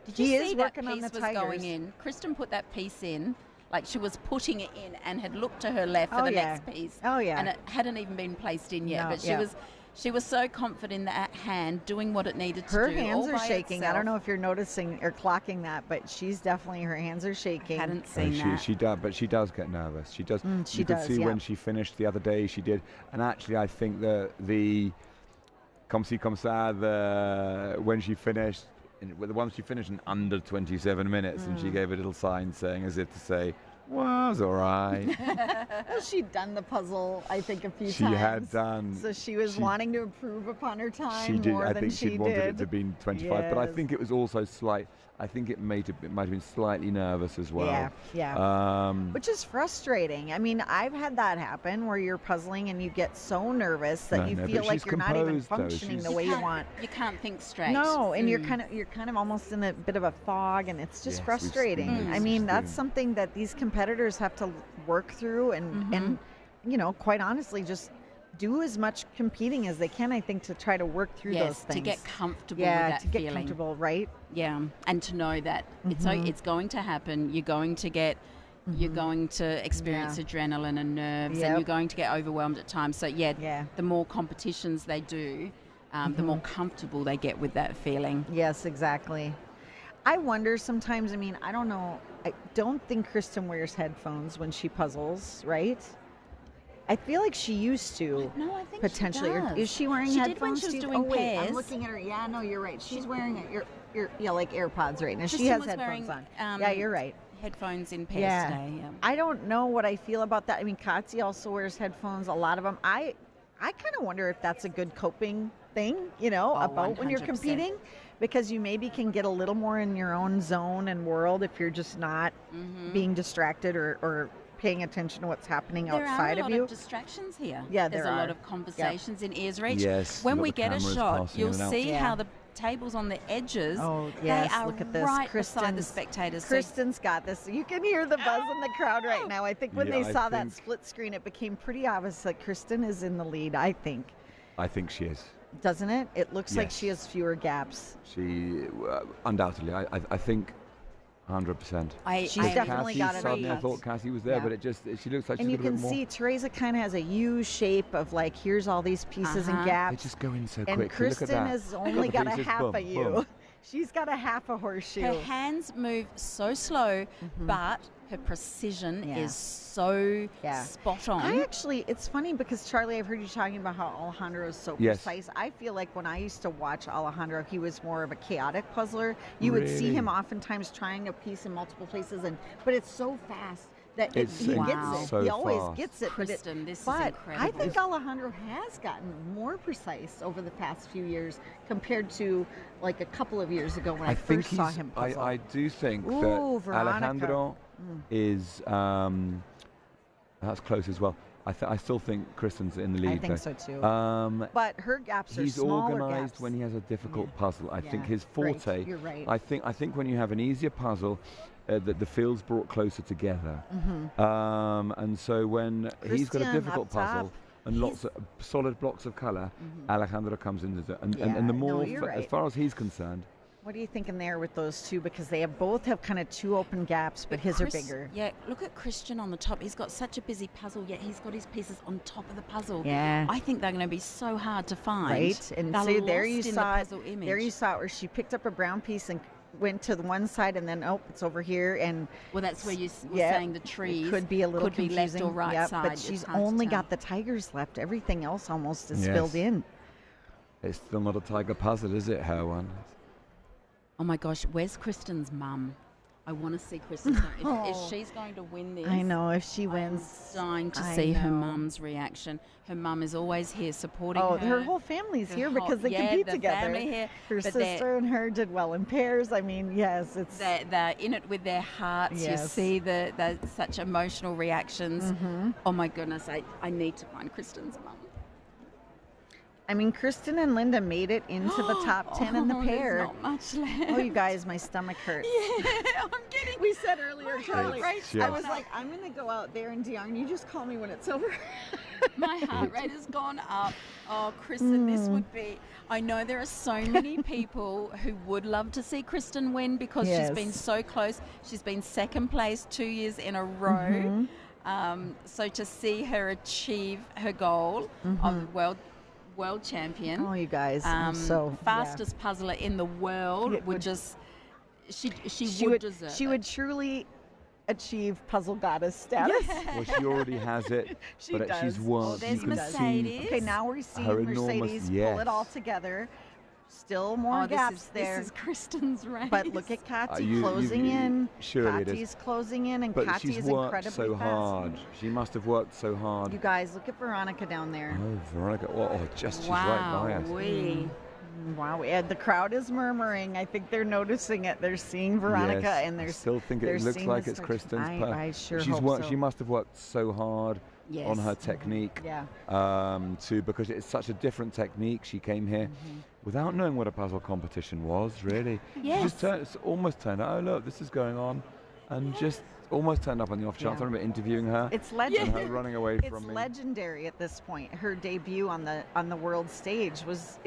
Did you He see is that working on piece the was going tigers. in? Kristen put that piece in, Like she was putting it in and had looked to her left for the next piece. Oh, yeah. And it hadn't even been placed in yet. No, But she was so confident in that hand doing what it needed to do. Her hands are shaking. Itself. I don't know if you're noticing or clocking that, but she's definitely, her hands are shaking. I hadn't seen that. She does, but she does get nervous. She does. You could see when she finished the other day, she did. And actually, I think the Comme ci, comme ça, when she finished, the one she finished in under 27 minutes, and she gave a little sign saying, as if to say, was all right. Well, she'd done the puzzle, I think, a few times. She had done. So she was wanting to improve upon her time she did. more I than think she she wanted did. it to be 25, but I think it was also slight. I think it might have been slightly nervous as well. Yeah. Which is frustrating. I mean, I've had that happen where you're puzzling and you get so nervous that you feel like you're not even functioning the way you want. You can't think straight. No, and you're kind of almost in a bit of a fog, and it's just frustrating. I mean, that's something that these competitors have to work through, and you know, quite honestly, just do as much competing as they can, I think, to try to work through those things. To get comfortable with that feeling. to get comfortable, right? Yeah, and to know that it's going to happen. You're going to get, you're going to experience adrenaline and nerves, and you're going to get overwhelmed at times. So the more competitions they do, the more comfortable they get with that feeling. Yes, exactly. I wonder sometimes, I mean, I don't know, I don't think Kristen wears headphones when she puzzles, right? I feel like she used to. No, I think potentially. she does. Is she wearing she headphones? She did when she was doing pairs. I'm looking at her. Yeah, no, you're right. She's wearing like AirPods right now. Kristen she has was headphones wearing, on. Yeah, you're right. Headphones in pairs today. Yeah. I don't know what I feel about that. I mean, Katsi also wears headphones. A lot of them. I kind of wonder if that's a good coping thing, you know, about 100%. When you're competing, because you maybe can get a little more in your own zone and world if you're just not being distracted or paying attention to what's happening outside of you. There are a lot of distractions here. Yeah, there's a lot of conversations in ears reach. Yes, when we get a shot, you'll see how the tables on the edges, they are look at this. right beside the spectators. Kristen's got this. You can hear the buzz in the crowd right now. I think when they saw that split screen, it became pretty obvious that Kristen is in the lead, I think. I think she is. Doesn't it? It looks like she has fewer gaps. She, undoubtedly, I think 100%. She's definitely got it. Suddenly I thought Cassie was there, but she looks like she's a little bit more. And you can see Teresa kind of has a U shape of like, here's all these pieces and gaps. They just go in so quick. And Kristen has only got a half a U. She's got a half a horseshoe. Her hands move so slow, but her precision is so spot on. I actually, it's funny because Charlie, I've heard you talking about how Alejandro is so precise. I feel like when I used to watch Alejandro, he was more of a chaotic puzzler. You would see him oftentimes trying a piece in multiple places, but it's so fast that he gets it. So he always gets it. Kristen, this is but incredible. I think Alejandro has gotten more precise over the past few years compared to like a couple of years ago when I first saw him puzzle. I do think that Alejandro is that's close as well. I still think Kristen's in the lead. I think so too. But her gaps are he's smaller organised gaps. when he has a difficult puzzle. I think his forte. Right. You're right. I think when you have an easier puzzle, that the field's brought closer together. And so when he's got a difficult puzzle and lots of solid blocks of colour, Alejandro comes in and the more, as far as he's concerned. What are you thinking there with those two? Because they both have kind of two open gaps, but his are bigger. Yeah, look at Christian on the top. He's got such a busy puzzle, yet he's got his pieces on top of the puzzle. Yeah. I think they're going to be so hard to find. Right. And so there you saw it. There you saw it where she picked up a brown piece and went to the one side and then it's over here, and well, that's where you were saying the trees could be a little confusing. Left or right side, but she's only got the tigers left. Everything else almost is filled in. It's still not a tiger puzzle, is it? Her one. Oh my gosh, where's Kristen's mum? I want to see Kristen. If she's going to win this, I know if she wins. I'm dying to see her mum's reaction. Her mum is always here supporting her. Oh, her whole family's here because they compete together. Family here, her sister and her did well in pairs. I mean, yes, it's they're in it with their hearts. You see the such emotional reactions. Oh my goodness, I need to find Kristen's mum. I mean, Kristen and Linda made it into the top 10 in the pair. There's not much left. Oh, you guys, my stomach hurts. Yeah, I'm getting. We said earlier, Charlie, Yeah. I was like, I'm going to go out there and Dion, you just call me when it's over. My heart rate has gone up. Oh, Kristen, this would be. I know there are so many people who would love to see Kristen win because she's been so close. She's been second place 2 years in a row. So to see her achieve her goal of world champion. Oh, you guys, fastest puzzler in the world would just. She would deserve. She would truly achieve puzzle goddess status. Well, she already has it, but she's won. Oh, there's you can Mercedes. Okay, now we're seeing her Mercedes pull it all together. Still more gaps there. This is Kristen's race. But look at Kati closing in. Surely Kati's closing in, and but Kati she's is worked incredibly so fast. hard. She must have worked so hard. You guys, look at Veronica down there. Oh, Veronica! She's right by us. Wow, and the crowd is murmuring. I think they're noticing it. They're seeing Veronica, Yes, and I they're still think it looks like it's Kristen's. I sure she's hope worked. so. She must have worked so hard on her technique. Because it's such a different technique. She came here without knowing what a puzzle competition was. Really, Yes. She just almost turned out. Oh look, this is going on, and just almost turned up on the off chance. I remember interviewing her. It's legendary. And her running away from me. It's legendary at this point. Her debut on the world stage was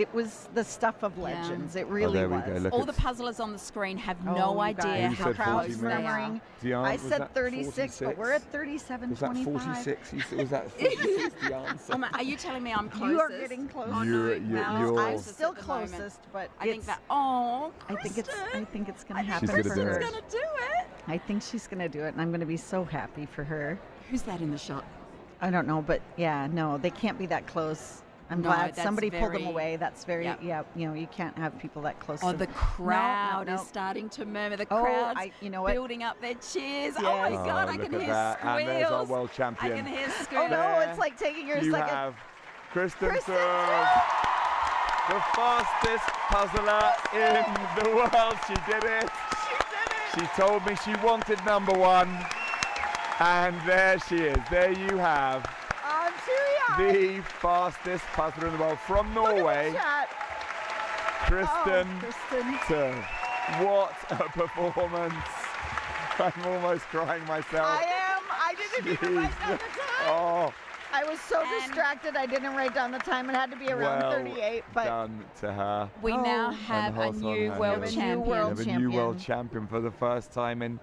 the stuff of legends. It really was. Go. Look, all the puzzlers on the screen have no idea guys, how crowd's close they are. murmuring. Dion, I said 36, but we're at 37.25. Was that 46? Was that 46? The answer? Are you telling me I'm closest? You are getting close. I'm still closest, but I think that. Oh, Kristen. I think it's going to happen. She's for gonna do her. it. She's gonna do it. I think she's going to do it, and I'm going to be so happy for her. Who's that in the shot? I don't know, but no, they can't be that close. I'm glad somebody pulled them away. That's very, you can't have people that close. Oh, the crowd is starting to murmur. The crowd's building up their cheers. Yes. Oh my God, I can hear squeals. And there's our world champion. I can hear squeals. Oh no, it's like taking her a second. You have Kristen Serve, the fastest puzzler in the world. She did it. She told me she wanted #1. And there she is. There you have the fastest puzzler in the world from Norway, Kristen Serve. What a performance. I'm almost crying myself. I am. I didn't even write down the time. Oh. I was so distracted I didn't write down the time. It had to be around 38. But done to her. We now have a new world champion. We have a new world champion for the first time in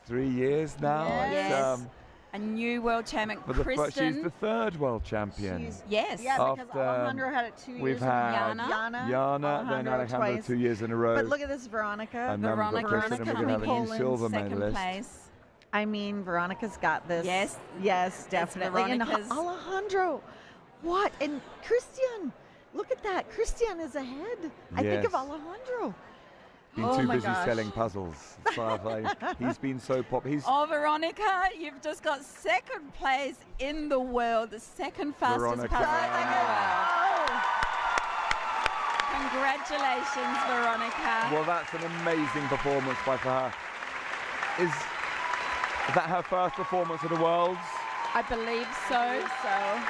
3 years now. Yes. A new world champion, Kristen. She's the third world champion. Yes. Yeah, because Alejandro had it 2 years. We've had Yana, then Alejandro 2 years in a row. But look at this, Veronica. Veronica coming in second place. I mean, Veronica's got this. Yes, definitely. And Alejandro, what? And Christian, look at that. Christian is ahead. I think of Alejandro. Been too busy selling puzzles. He's been so popular. Oh, Veronica, you've just got second place in the world, the second fastest puzzler in the world. Congratulations, Veronica. Well, that's an amazing performance by her. Is that her first performance of the Worlds? I believe so.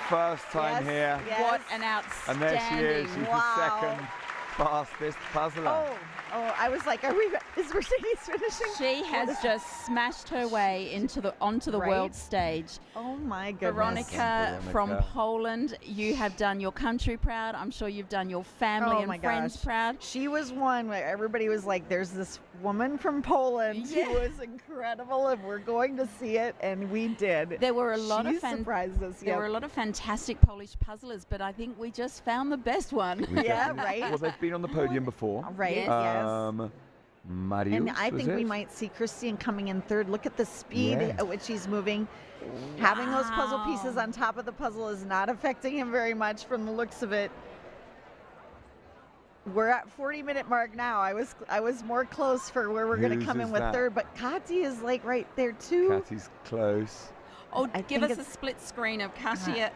First time here. Yes. What an outstanding. And there she is. She's the second fastest puzzler. Oh, I was like, is Mercedes finishing? She has just smashed her way onto the world stage. Oh my goodness. Veronica from Poland, you have done your country proud. I'm sure you've done your family and friends proud. She was one where everybody was like, there's this woman from Poland who was incredible, and we're going to see it, and we did. There were a lot of surprised us. There were a lot of fantastic Polish puzzlers, but I think we just found the best one. Right. Well, they've been on the podium before. Right. Marius, and I think we might see Christian coming in third. Look at the speed at which he's moving. Having those puzzle pieces on top of the puzzle is not affecting him very much from the looks of it. We're at 40-minute mark now. I was more close for where we're going to come in with third, but Kati is like right there too. Kati's close. Oh, give us a split screen of Kati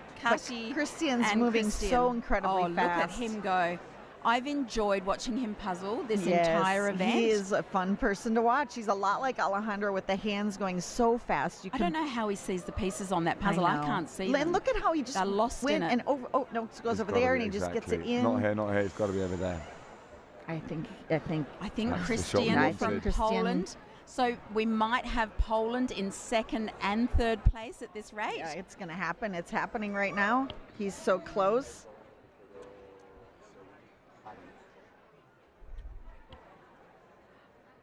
Christian's moving so incredibly fast. Look at him go. I've enjoyed watching him puzzle this entire event. He is a fun person to watch. He's a lot like Alejandro with the hands going so fast. I don't know how he sees the pieces on that puzzle. I can't see them. And look at how he just went and over. Oh no, it goes over there, and he just gets it in. Not here, not here. It's got to be over there. I think Christian from Poland. So we might have Poland in second and third place at this rate. Yeah, it's going to happen. It's happening right now. He's so close.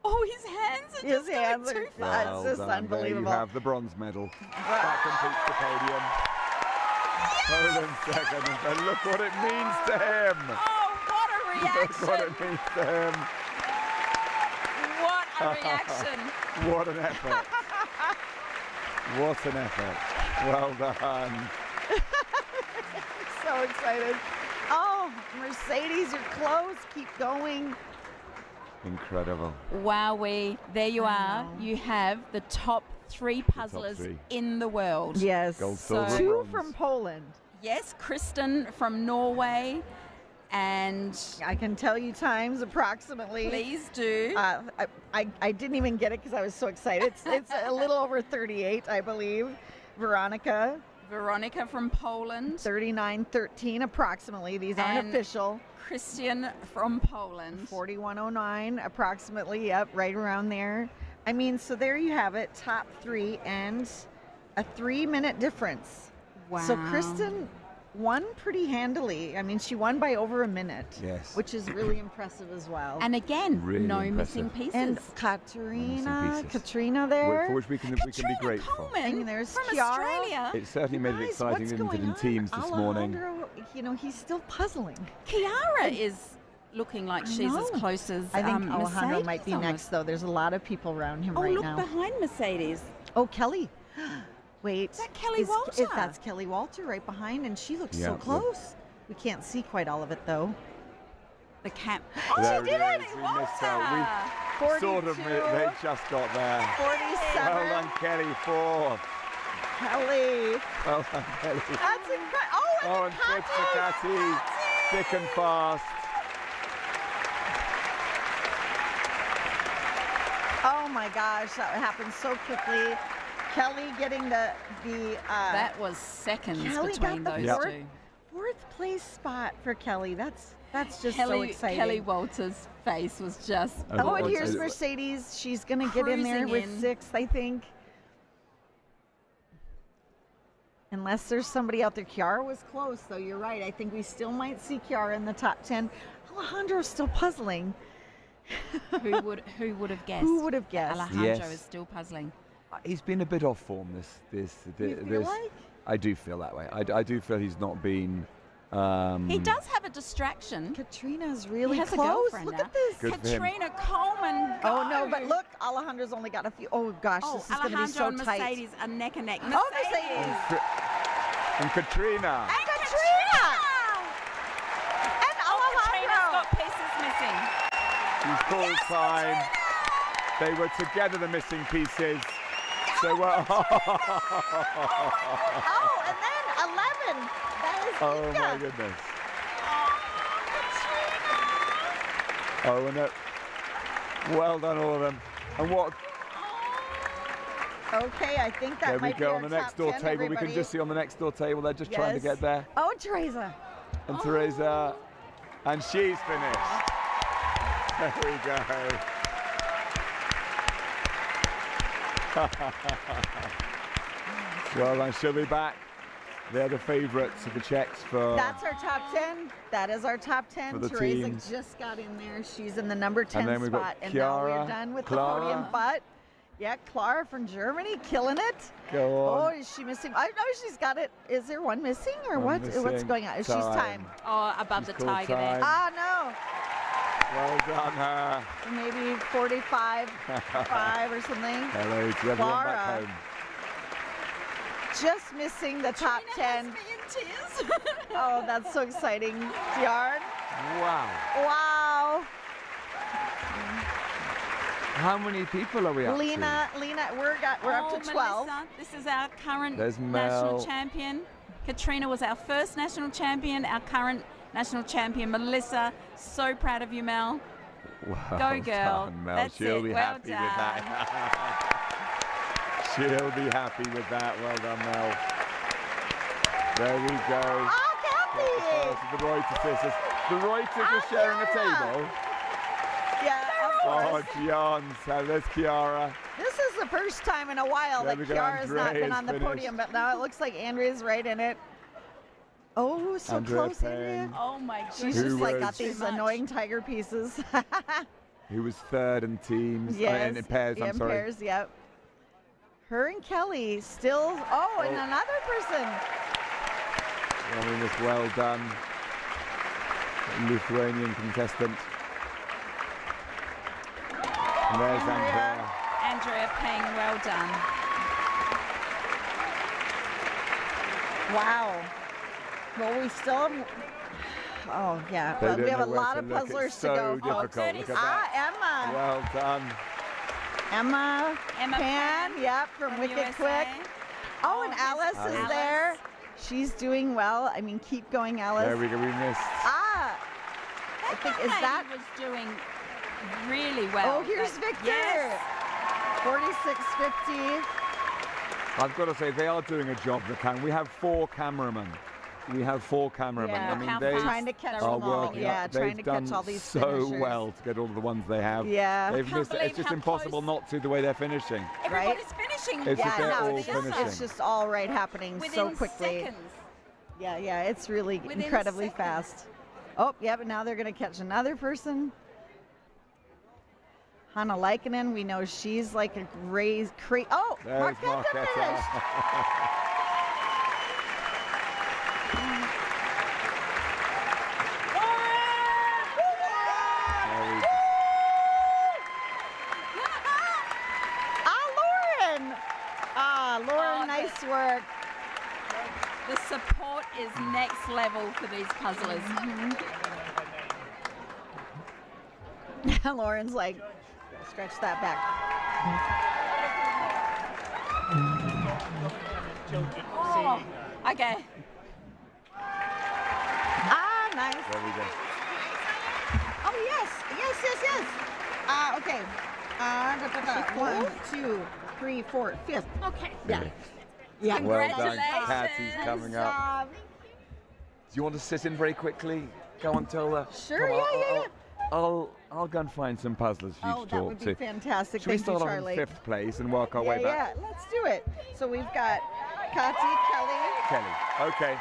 Oh, his hands are just going too fast. It's just unbelievable. There you have the bronze medal. That completes the podium. Poland second. And look what it means to him. Oh, what a reaction. Look what it means to him. What a reaction. What an effort. What an effort. Well done. So excited. Oh, Mercedes, you're close. Keep going. Incredible. Wowee. There you are. You have the top 3 puzzlers in the world. Yes. Gold, silver, 2 bronze. from Poland. Yes, Kristen from Norway. And I can tell you times approximately. Please do. I didn't even get it because I was so excited. It's a little over 38, I believe. Veronica from Poland. 39:13 approximately. These aren't official. Christian from Poland. 41:09 approximately. Yep, right around there. I mean, so there you have it. Top 3 and a 3-minute difference. Wow. So Kristen won pretty handily. I mean, she won by over a minute. Yes. Which is really impressive as well. And again, really no impressive. missing pieces. And Katrina there. For which we can be grateful. Coleman And there's from Chiara. Australia. It certainly made it exciting what's even going in teams this morning. Alejandro, you know, he's still puzzling. Chiara is looking like she's as close as I think Alejandro Mercedes might be almost. next, though. There's a lot of people around him right look now. behind Mercedes. Oh, Kelly. Wait. Is that Kelly Walter? That's Kelly Walter right behind, and she looks so Yeah. close. We can't see quite all of it, though. The cap. There she did it! We missed out. 42. Sort of, they just got there. 47. Well done, Kelly. 4. Kelly. Well done, Kelly. That's incredible. Oh, and fifth for Catty. Thick and fast. Oh my gosh, that happened so quickly. Kelly getting the that was seconds Kelly between got the those two. fourth place spot for Kelly. That's just Kelly, so exciting. Kelly Walter's face was just. Oh, and here's Mercedes. She's gonna get in there with 6th, I think. Unless there's somebody out there. Chiara was close, though. You're right. I think we still might see Chiara in the top 10. Alejandro's still puzzling. Who would have guessed? Who would have guessed? Alejandro is still puzzling. He's been a bit off form this. You feel like? I do feel that way. I do feel he's not been. He does have a distraction. Katrina's really He has close. a girlfriend Look now. at this. Good for him. Katrina Coleman. Oh no, but look, Alejandro's only got a few. Oh gosh, this is going to be Alejandro so and tight. Mercedes are neck and neck. Oh, Mercedes. And Katrina. And Katrina. And Katrina's Alejandro. got pieces missing. She's called time. They were together, the missing pieces. So well. Oh, and then 11. That is Oh Inga. my goodness. Katrina. Oh, and well done, all of them. And what? Okay, I think that There we might be go our on the next top door 10, table. We everybody. can just see on the next door table. They're just trying to Yes. get there. Oh, Teresa. And Teresa, and she's finished. There we go. Well done, she'll be back. They're the favourites of the Czechs for. That's our top 10. That is our top 10. For the Teresa teams. just got in there. She's in the number 10 And then we've got spot. And now Chiara, we're done with Clara. the podium. But, yeah, Clara from Germany, killing it. Go on. Oh, is she missing? I know she's got it. Is there one missing or One what? missing. What's going on? She's time. Oh, above She's the called tiger there. time. Ah, Well done, her. no. Maybe 45, 5 or something. Hello to everyone back Clara. home. Just missing the top 10. Has me in tears. Oh, that's so exciting. Diarn. Wow. Wow. How many people are we up Lena, we're up to 12. Melissa, this is our current There's national Mel. champion. Katrina was our first national champion. Our current national champion Melissa. So proud of you, Mel. Well Go, girl. Done, Mel. That's She'll it. be Well happy done. with that. She'll be happy with that. Well done, Mel. There we go. Oh, Kathy! The Reuter sisters. The Reuters are sharing a table. Yeah, of Oh, course. Gian's. There's Chiara. This is the first time in a while There that we go, Chiara's not been Andrea's on the finished. podium, but now it looks like Andrea's right in it. Oh, so Andrea close, Payne. Andrea. Oh my She's goodness. just like was- got these Too much. annoying tiger pieces. Who was third in teams. Yes, in pairs, yeah, I'm in sorry. pairs, yep. Her and Kelly still, and another person. I mean, it's well done. Lithuanian contestant. And there's Andrea. Andrea Payne, well done. Wow. Well, we still have, oh yeah, They well, we don't have a know where lot to of look. puzzlers It's to so go. difficult. Look at that. Emma. Well done. Emma Emma Pan, Pan yep, from Wicked USA. Quick. Oh, and yes, Alice is Alice. there. She's doing well. I mean, keep going, Alice. There we go. We missed. I think, is that, was doing really well. oh, here's Like, Victor. Yes. 46.50. I've got to say, they are doing a job they can. We have 4 cameramen. Yeah. I mean, How they fast Trying to catch they're are them all. working. Yeah, up. trying They've to done catch all these so finishers. well to get all the ones they have. Yeah. They've Can't missed it. It's believe just how impossible close- not to the way they're finishing. Everybody's finishing. It's just Yeah, they're no, all it's finishing. just all right happening within so quickly. seconds. Yeah, it's really Within incredibly seconds. fast. Oh, yeah, but now they're going to catch another person. Hanna Likkonen, we know she's like a crazy. Oh, There's Marquetta Marquetta. finished. There we go. Lauren, nice work. The support is next level for these puzzlers. Lauren's like, stretch that back. Oh, okay. Nice. There we go. Oh, yes. Okay. 1, 2, 3, 4, 5th. Okay. Yeah. Yeah. Well done. Congratulations. Kathy's coming up. Do you want to sit in very quickly? Go and tell her. Sure, Come on, yeah. I'll go and find some puzzlers for you Oh, to that talk would to. be fantastic. Should we Thank you, start off Charlie. in 5th place and work our way back? Yeah, let's do it. So we've got Kati, Kelly. Kelly. Okay.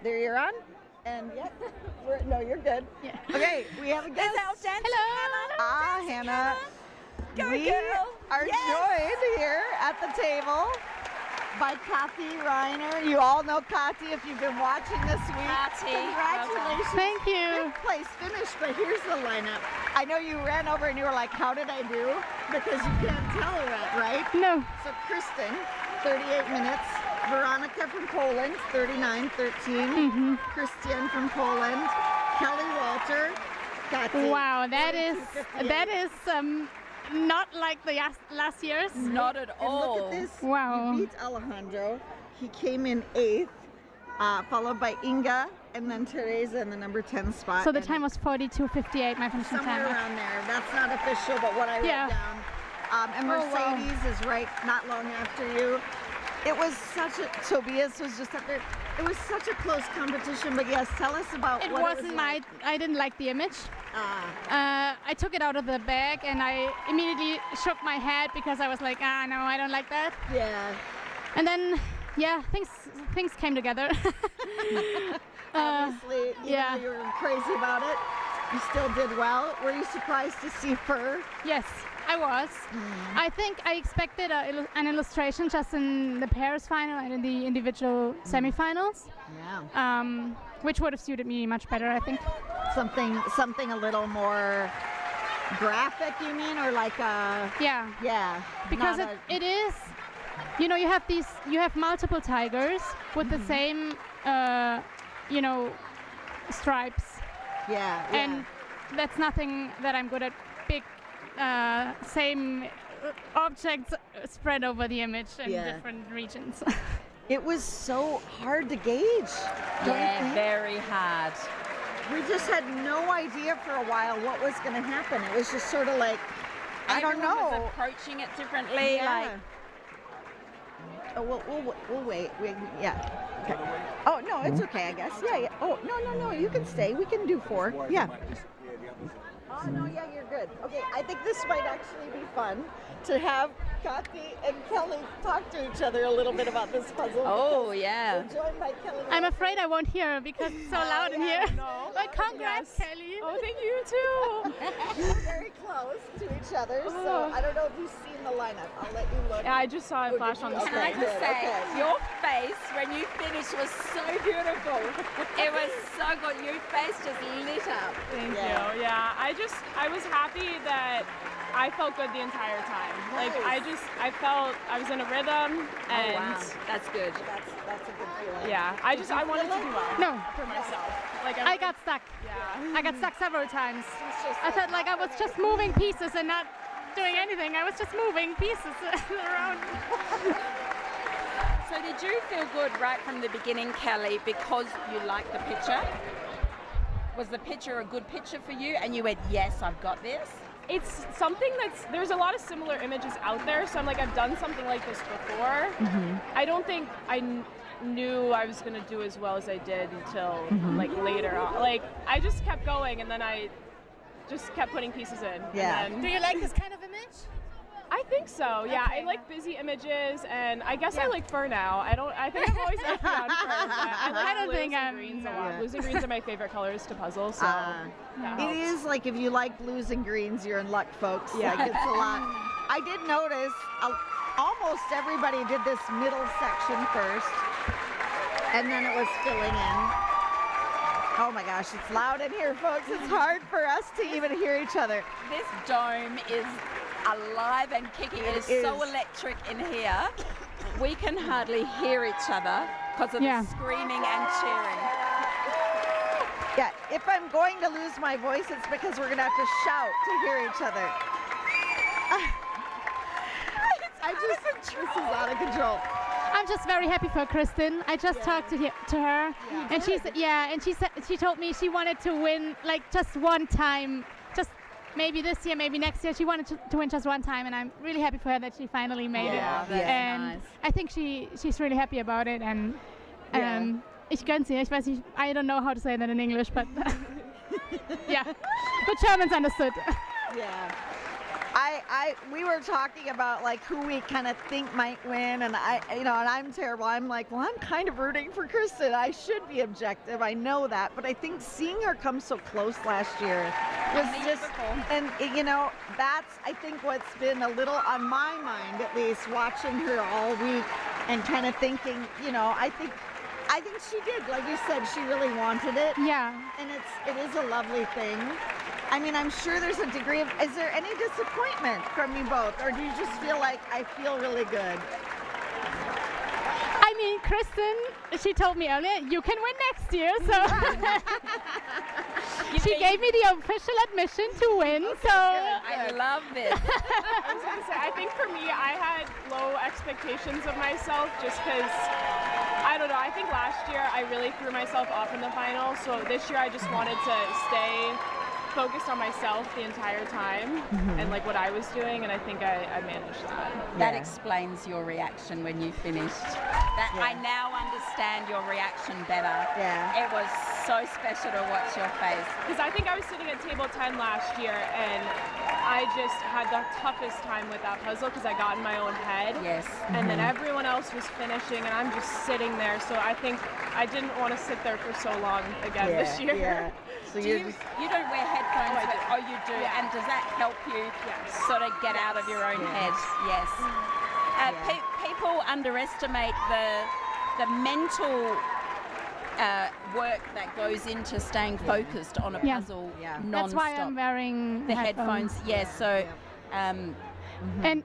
There you're on. And yep, no, you're good. Yeah. Okay, we have a guest. Hello. Hannah. Go, we girl. are joined here at the table by Kathy Reiner. You all know Kathy if you've been watching this week. Kathy, Congratulations. Thank you. 5th place finish, but here's the lineup. I know you ran over and you were like, how did I do? Because you can't tell that, right? No. So Kristen, 38 minutes. Veronica from Poland, 39:13. Christian from Poland. Kelly Walter, Kathy. Wow, that is 42:58. not like the last years. Not at And look all. at this. Wow. You beat Alejandro. He came in 8th, followed by Inga, and then Teresa in the number 10 spot. So the And time was 42:58, my finishing somewhere time. around there. That's not official, but what I wrote Yeah. down. And Oh, wow. Mercedes is right not long after you. It was such a, Tobias was just up there. It was such a close competition, but yes, tell us about It what wasn't it was my, like. I didn't like the image. Ah, I took it out of the bag and I immediately shook my head because I was like, no, I don't like that. yeah. And then, yeah, things came together. Obviously, even yeah. though you were crazy about it, you still did well. Were you surprised to see Fur? Yes. I was. I think I expected an illustration just in the pairs final and in the individual semifinals. Yeah. Which would have suited me much better, I think. Something a little more graphic, you mean, or like a... Yeah. Because it is, you know, you have multiple tigers with the same, you know, stripes. Yeah. And that's nothing that I'm good at. Big, same objects spread over the image in different regions. It was so hard to gauge. Yeah, very hard. We just had no idea for a while what was going to happen. It was just sort of like, I don't know. Everyone was approaching it differently. Yeah. Oh, we'll wait. Yeah. Okay. Oh, no, it's okay, I guess. Yeah. Oh, no. You can stay. We can do 4. Yeah. Oh, no, yeah, you're good. Okay, I think this might actually be fun to have Kathy and Kelly talk to each other a little bit about this puzzle. Oh, yeah. We're joined by Kelly. I'm afraid I won't hear because it's so loud in here. No. But congrats, Kelly. Oh, thank you too. We're very close to each other, so I don't know if you've seen the lineup. I'll let you look. Yeah, I just saw it flash on the Can screen. I just say, your face when you finished was so beautiful. It was so good. Your face just lit up. Thank you. Yeah, I was happy that I felt good the entire time. Nice. Like I felt I was in a rhythm, and wow. That's good. That's a good feeling. yeah, I wanted to do well. No. For myself. Like I got stuck. Yeah. I got stuck several times. I felt like I was just moving pieces and not doing anything. I was just moving pieces around. So did you feel good right from the beginning, Kelly, because you liked the picture? Was the picture a good picture for you and you went, yes, I've got this? It's something there's a lot of similar images out there, so I'm like, I've done something like this before. I don't think I knew I was going to do as well as I did until like later on. Like I just kept going and then I just kept putting pieces in. Yeah. And then, Do you like this kind of image? I think so. Yeah, Okay. I like busy images, and I guess I like fur now. I think I've always been on fur. I like blues and greens a lot. Yeah. Blues and greens are my favorite colors to puzzle. So that It helps. is like if you like blues and greens, you're in luck, folks. Yeah. Like it's a lot. I did notice almost everybody did this middle section first, and then it was filling in. Oh my gosh, it's loud in here, folks. It's hard for us to even hear each other. This dome is alive and kicking. It is so electric in here. We can hardly hear each other because of the screaming and cheering. Yeah, if I'm going to lose my voice, it's because we're going to have to shout to hear each other. This is out of control. I'm just very happy for Kristen. I just talked to her, and she said she told me she wanted to win like just one time, just maybe this year, maybe next year. She wanted to win just one time, and I'm really happy for her that she finally made it. That's and nice. I think she's really happy about it, and ich gönn's ihr. Ich weiß nicht, I don't know how to say that in English, but yeah, but Germans understood. Yeah. We were talking about like who we kind of think might win, and and I'm terrible. I'm like, well, I'm kind of rooting for Kristen. I should be objective. I know that, but I think seeing her come so close last year was just, and that's I think what's been a little on my mind, at least, watching her all week and kind of thinking, I think she did. Like you said, she really wanted it. Yeah. And it is a lovely thing. I mean, I'm sure there's a degree of, is there any disappointment from you both? Or do you just feel like, I feel really good? I mean, Kristen, she told me earlier, you can win next year, so she gave me the official admission to win, so. I love this. I was going to say, I think for me, I had low expectations of myself just because, I don't know, I think last year I really threw myself off in the final, so this year I just wanted to stay focused on myself the entire time and like what I was doing, and I think I managed that. That explains your reaction when you finished. I now understand your reaction better. Yeah. It was so special to watch your face. Because I think I was sitting at table 10 last year and I just had the toughest time with that puzzle because I got in my own head. Yes. And then everyone else was finishing and I'm just sitting there. So I think I didn't want to sit there for so long again this year. Yeah. So you don't wear headphones, but you do. Yeah. And does that help you sort of get out of your own head? Yes. People underestimate the mental work that goes into staying focused on a puzzle non-stop. That's why I'm wearing the headphones. Yes. So. And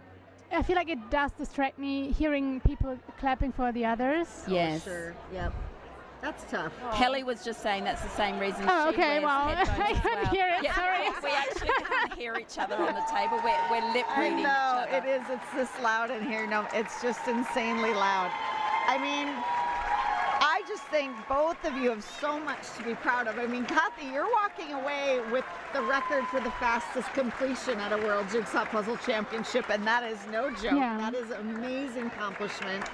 I feel like it does distract me hearing people clapping for the others. Yes. Sure. Yep. That's tough. Kelly was just saying that's the same reason Oh, she okay, wears well, headphones I as can't well. hear it, sorry. We actually can't hear each other on the table. We're lip reading each I know, other. it is. It's this loud in here. No, it's just insanely loud. I mean, I just think both of you have so much to be proud of. I mean, Kathy, you're walking away with the record for the fastest completion at a World Jigsaw Puzzle Championship, and that is no joke. Yeah. That is an amazing accomplishment.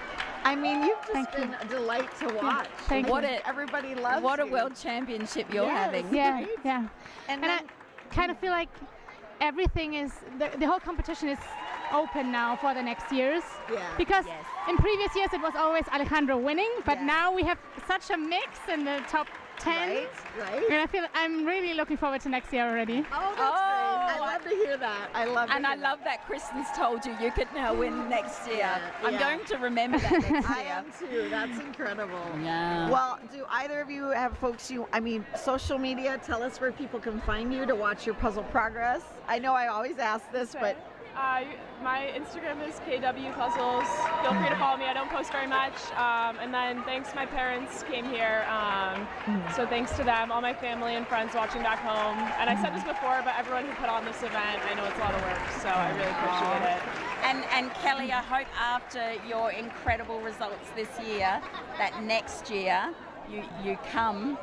I mean, you've just been a delight to watch. Thank you. Everybody loves What a you. world championship you're having. Yeah, yeah. And I kind of feel like everything is, the whole competition is open now for the next years. Yeah. Because in previous years it was always Alejandro winning, but now we have such a mix in the top 10. Right. And I'm really looking forward to next year already. Oh, that's great. I love to hear that. I love And I love that Kristen's told you could now win next year. I'm going to remember that next year. I am too. That's incredible. Yeah. Well, do either of you have folks social media, tell us where people can find you to watch your puzzle progress? I know I always ask this, but my Instagram is KW Puzzles. Feel free to follow me. I don't post very much. And then thanks, my parents came here. So thanks to them, all my family and friends watching back home. And I said this before, but everyone who put on this event, I know it's a lot of work, so I really appreciate it. And Kelly, I hope after your incredible results this year, that next year you come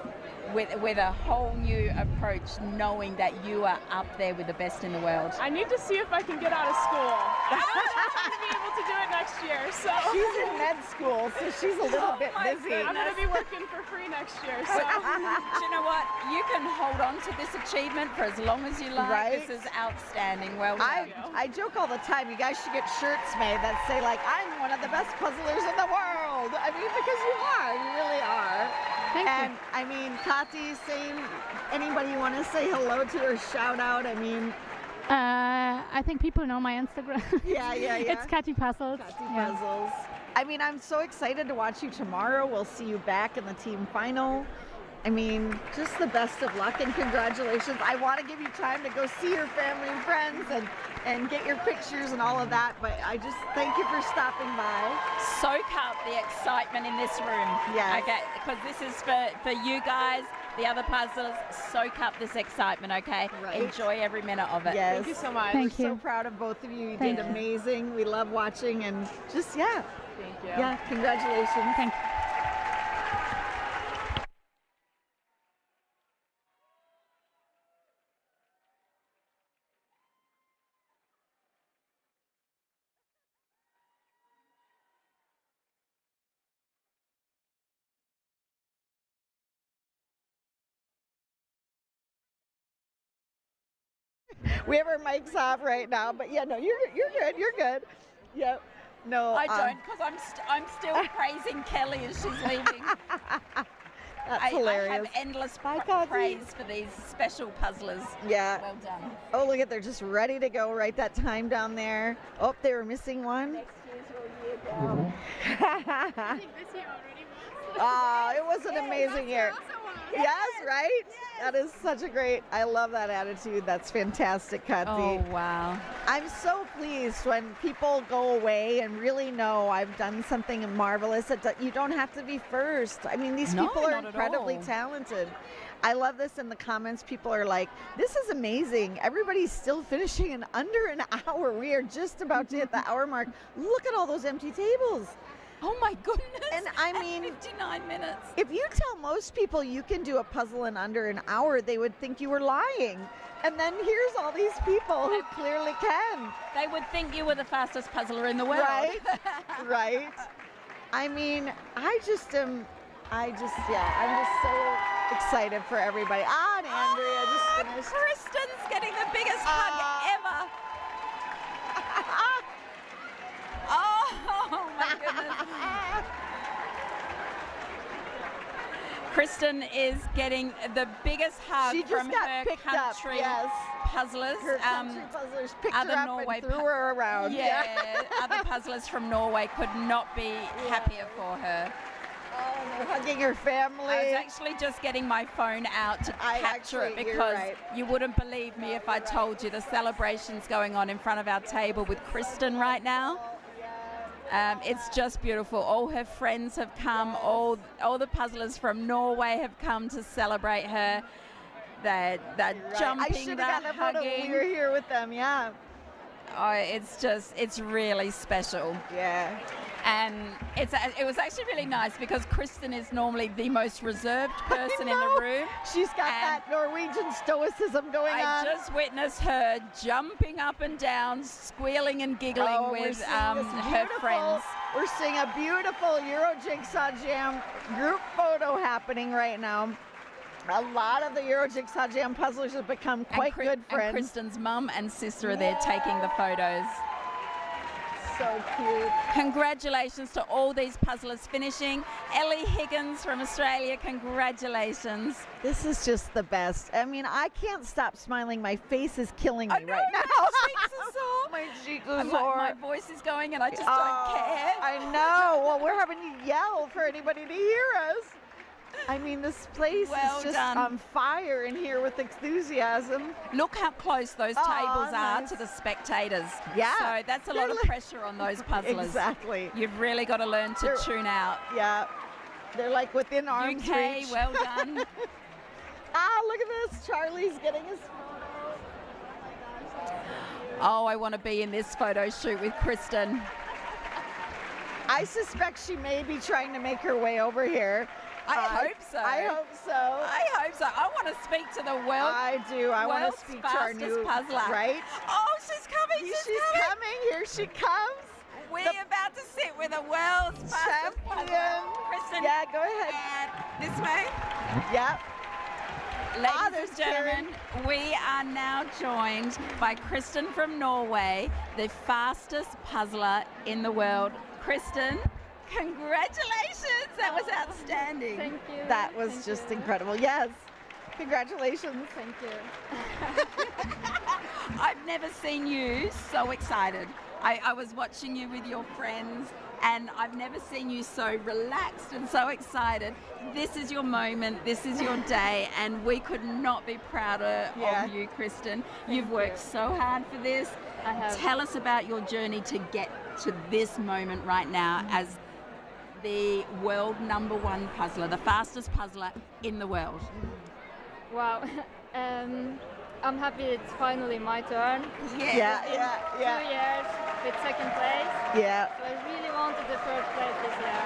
with a whole new approach, knowing that you are up there with the best in the world. I need to see if I can get out of school. I don't know if I'm going to be able to do it next year. So she's in med school, so she's a little bit busy. I'm going to be working for free next year. So. Do you know what? You can hold on to this achievement for as long as you like. Right? This is outstanding. Well done. I joke all the time. You guys should get shirts made that say, like, I'm one of the best puzzlers in the world. I mean, because you are. You really are. Thank you. I mean, Kati, same. Anybody you want to say hello to or shout out? I mean, I think people know my Instagram. Yeah. It's Kati Puzzles. Kati Puzzles. I mean, I'm so excited to watch you tomorrow. We'll see you back in the team final. I mean, just the best of luck and congratulations. I want to give you time to go see your family and friends and get your pictures and all of that, but I just thank you for stopping by. Soak up the excitement in this room. Yes. Okay, because this is for you guys, the other puzzlers. Soak up this excitement, okay? Right. Enjoy every minute of it. Yes. Thank you so much. Thank We're you. so proud of both of you. You Thank did you. amazing. We love watching and just, Thank you. Yeah, congratulations. Thank you. We have our mics off right now, but yeah, no, you're good. You're good. Yep. No, I don't, because I'm still praising Kelly as she's leaving. That's hilarious. I have endless praise for these special puzzlers. Yeah. Well done. Oh, look at, they're just ready to go. Write that time down there. Oh, they were missing one. Next year's your year, girl. I think this year already was. Oh, it was an amazing year. Yes, right? That is such a great, I love that attitude. That's fantastic, Kathy. Oh, wow. I'm so pleased when people go away and really know I've done something marvelous. That you don't have to be first. I mean, these people are incredibly talented. I love this in the comments. People are like, this is amazing. Everybody's still finishing in under an hour. We are just about to hit the hour mark. Look at all those empty tables. Oh my goodness. And I mean, 59 minutes. If you tell most people you can do a puzzle in under an hour, they would think you were lying. And then here's all these people who clearly can. They would think you were the fastest puzzler in the world. Right, right. I mean, I'm just so excited for everybody. And Andrea just finished. Kristen's getting the biggest hug ever. Oh my goodness. Kristen is getting the biggest hug She just from got her picked country up, yes. puzzlers. Her country puzzlers picked other her up Norway and threw her around. Yeah, other puzzlers from Norway could not be happier for her. Oh, and they're hugging her family. I was actually just getting my phone out to capture it because you wouldn't believe me if I told you the celebrations going on in front of our table with Kristen right now. It's just beautiful. All her friends have come. All the puzzlers from Norway have come to celebrate her. They're jumping, I should have gotten a photo when we were here with them, yeah. Oh, it's really special. Yeah. And it was actually really nice because Kristen is normally the most reserved person in the room. She's got that Norwegian stoicism going on. I just witnessed her jumping up and down, squealing and giggling with her friends. We're seeing a beautiful Euro Jigsaw Jam group photo happening right now. A lot of the Euro Jigsaw Jam puzzlers have become quite good friends. And Kristen's mum and sister are there taking the photos. So cute. Congratulations to all these puzzlers finishing. Ellie Higgins from Australia, congratulations. This is just the best. I mean, I can't stop smiling. My face is killing me right now. My cheeks are sore. My voice is going and I just don't care. I know. Well, we're having to yell for anybody to hear us. I mean, this place is just on fire in here with enthusiasm. Look how close those tables are to the spectators. Yeah. So that's a lot of pressure on those puzzlers. Exactly. You've really got to learn to tune out. Yeah. They're like within arm's reach. Well done. Look at this. Charlie's getting his photo. Oh, I want to be in this photo shoot with Kristen. I suspect she may be trying to make her way over here. I hope so. I hope so. I hope so. I want to speak to the world. I do. I want to speak to our new puzzler. Right? Oh, she's coming. She's coming. Here she comes. We're about to sit with a world's fastest puzzler. Kristen. Yeah, go ahead. And this way. Yep. Ladies and gentlemen, we are now joined by Kristen from Norway, the fastest puzzler in the world. Kristen, congratulations. That was outstanding. Thank you. That was just incredible. Yes. Congratulations. Thank you. I've never seen you so excited. I was watching you with your friends and I've never seen you so relaxed and so excited. This is your moment, this is your day, and we could not be prouder of you, Kristen. You've worked so hard for this. I have. Tell us about your journey to get to this moment right now as the world #1 puzzler, the fastest puzzler in the world. Wow. I'm happy it's finally my turn. Yeah. 2 years with second place. Yeah. So I really wanted the first place this year.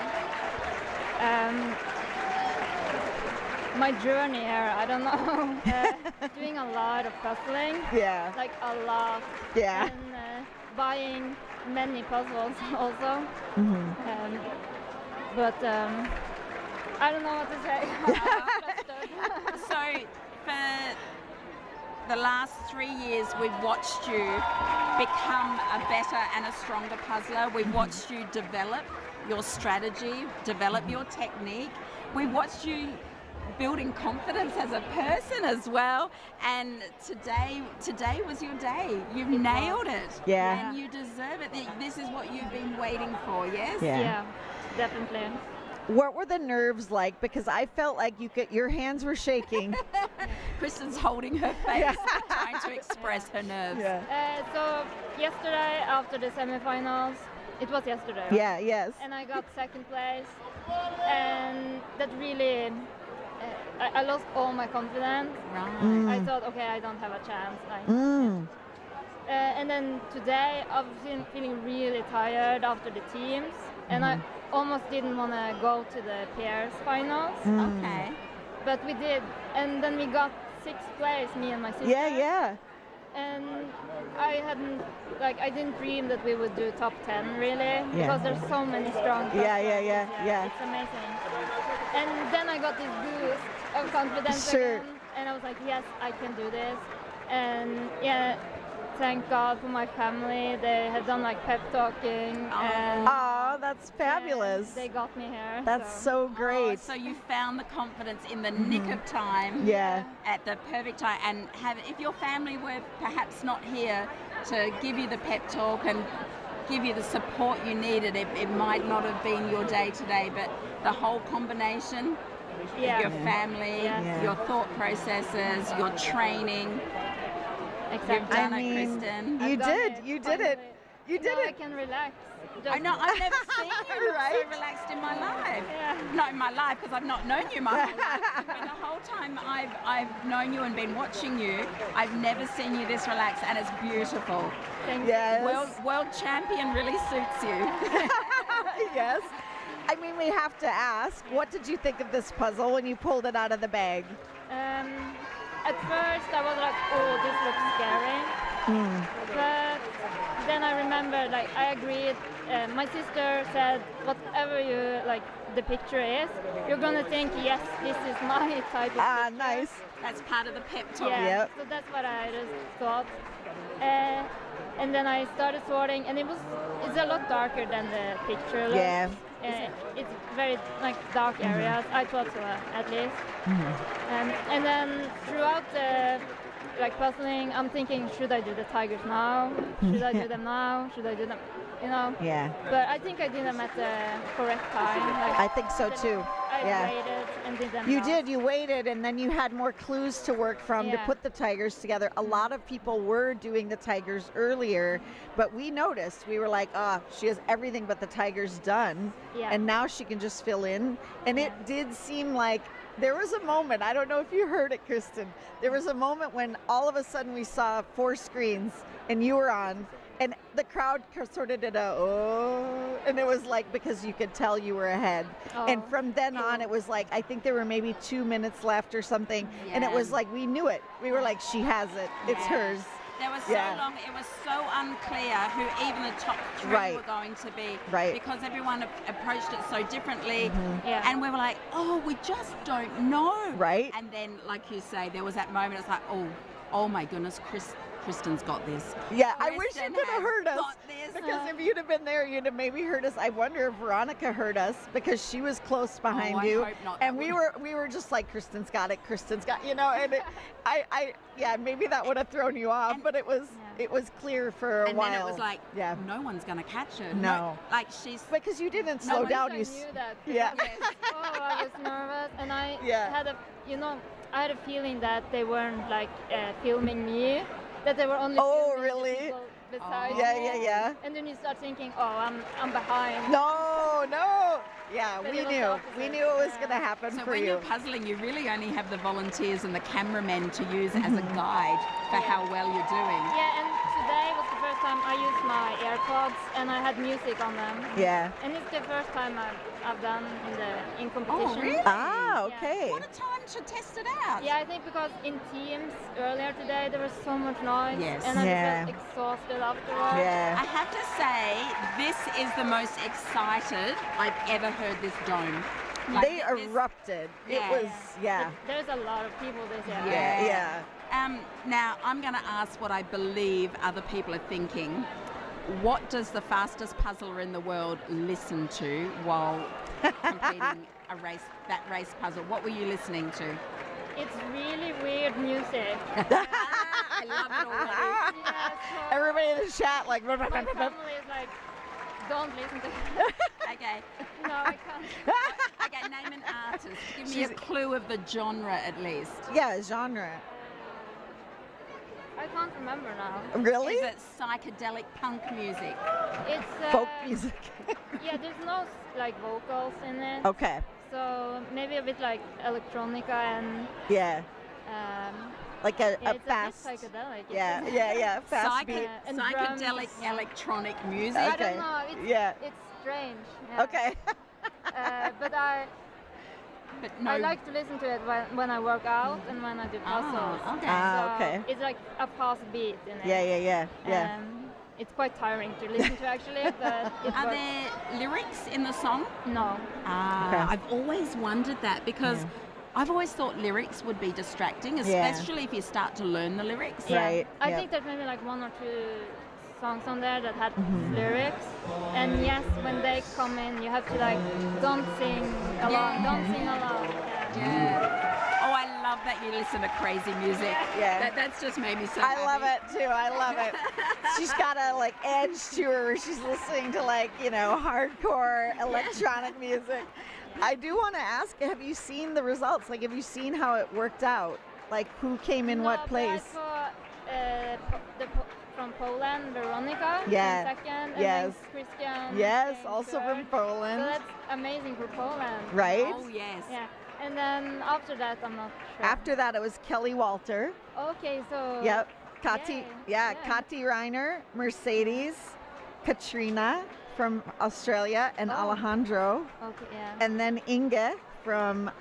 My journey here, I don't know, doing a lot of puzzling. Yeah. Like a lot. Yeah. And buying many puzzles also. Mm-hmm. But I don't know what to say. So for the last 3 years, we've watched you become a better and a stronger puzzler. We've watched you develop your strategy, develop your technique. We've watched you building confidence as a person as well. And today was your day. You've nailed it. Yeah. And you deserve it. This is what you've been waiting for, yes? Yeah, definitely. What were the nerves like? Because I felt like your hands were shaking. Kristen's holding her face, trying to express her nerves. So yesterday, after the semifinals, it was yesterday. Right? Yeah, yes. And I got second place, and that really, I lost all my confidence. Right. I thought, okay, I don't have a chance. And then today, I've been feeling really tired after the teams, and I almost didn't want to go to the pairs finals. Okay. But we did, and then we got 6th place, me and my sister. Yeah. And I didn't dream that we would do top 10 really, because there's so many strong players. Yeah. It's amazing. And then I got this boost of confidence again, and I was like, yes, I can do this. And thank God for my family. They had done like pep talking. And that's fabulous. They got me here. That's so great. So you found the confidence in the nick of time. Yeah. At the perfect time. And if your family were perhaps not here to give you the pep talk and give you the support you needed, it might not have been your day today, but the whole combination of your family, your thought processes, your training. Exactly. You've done it, Kristen. You did it. You did it. I can relax. I know, I've never seen you look so relaxed in my life. Not in my life, because I've not known you my whole life. But the whole time I've known you and been watching you, I've never seen you this relaxed, and it's beautiful. Thank you. World champion really suits you. Yes. I mean, we have to ask, what did you think of this puzzle when you pulled it out of the bag? At first I was like, oh, this looks scary. But then I remembered, like, I agreed. My sister said, whatever you like the picture is, you're gonna think, yes, this is my type of picture. Nice. That's part of the pep talk. Yeah, so that's what I just thought. And then I started sorting, and it's a lot darker than the picture looks. Yeah. It's very like dark areas. I thought so, at least. And then throughout the puzzling, I'm thinking, should I do the tigers now? Should I do them now? Should I do them? You know? Yeah. But I think I did them at the correct time. I think so too. I waited and did them. You did. You waited, and then you had more clues to work from to put the tigers together. A lot of people were doing the tigers earlier, but we noticed. We were like, she has everything but the tigers done, and now she can just fill in. And it did seem like there was a moment, I don't know if you heard it, Kristen, there was a moment when all of a sudden we saw 4 screens, and you were on, and the crowd sort of did and it was like, because you could tell you were ahead. And from then on, it was like, I think there were maybe 2 minutes left or something, and it was like, we knew it. We were like, she has it. It's hers. There was so long, it was so unclear who even the top 3 were going to be. Because everyone approached it so differently. And we were like, we just don't know. And then, like you say, there was that moment, it's like, oh my goodness, Kristen's got this. Yeah, I wish you could have heard us. Because if you'd have been there, you'd have maybe heard us. I wonder if Veronica heard us, because she was close behind you. I hope not. And we were just like, Kristen's got it, you know, and maybe that would have thrown you off, but it was clear for a while. And then it was like, no one's going to catch her. No. Like she's... Because you didn't slow down. I knew that. Yeah. I was nervous, and I had a feeling that they weren't like filming me, that they were only filming the people beside me. Yeah. And then you start thinking, I'm behind. No. Yeah, we knew it was going to happen for you. So when you're puzzling, you really only have the volunteers and the cameramen to use as a guide for how well you're doing. Yeah, and today was the first time I used my AirPods, and I had music on them. Yeah. And it's the first time I've done in competition. Oh, really? Okay. What a time to test it out. Yeah, I think because in teams earlier today there was so much noise, and I was exhausted afterwards. Yeah. I have to say, this is the most excited I've ever heard this dome. Like, they erupted. It was, There's a lot of people this year. Yeah. Now, I'm going to ask what I believe other people are thinking. What does the fastest puzzler in the world listen to while completing that race puzzle? What were you listening to? It's really weird music. I love it already. Everybody in the chat like... My family is like, don't listen to it. Okay. No, I can't. Okay, name an artist. Give me a clue of the genre at least. Yeah, genre. I can't remember now. Really? Is it psychedelic punk music? It's folk music. Yeah, there's no like vocals in it. Okay. So maybe a bit like electronica and like a it's fast. A bit psychedelic. Yeah. Fast beat. Psychedelic electronic music. I don't know. It's strange. Yeah. Okay. But I like to listen to it when I work out and when I do puzzles. Okay. It's like a fast beat in it. Yeah. It's quite tiring to listen to actually, but Are there lyrics in the song? No. I've always wondered that because I've always thought lyrics would be distracting, especially if you start to learn the lyrics. Yeah. Right. I think there's maybe like 1 or 2 songs on there that had lyrics, and yes, when they come in, you have to like don't sing along, don't sing along. Oh, I love that you listen to crazy music. Yeah. That's just made me so I happy. love it too. I love it. She's got a like edge to her where she's listening to like, you know, hardcore electronic music. I do want to ask, have you seen the results? Like, have you seen how it worked out? Like, who came in what place? From Poland, Veronica in second, and then Christian. Yes, also third. from Poland. So that's amazing for Poland. Right? Oh, yes. Yeah. And then after that, I'm not sure. After that, it was Kelly Walter. Okay, so. Yep. Kati Reiner, Mercedes, Katrina from Australia, and Alejandro. Okay, yeah. And then Inge from,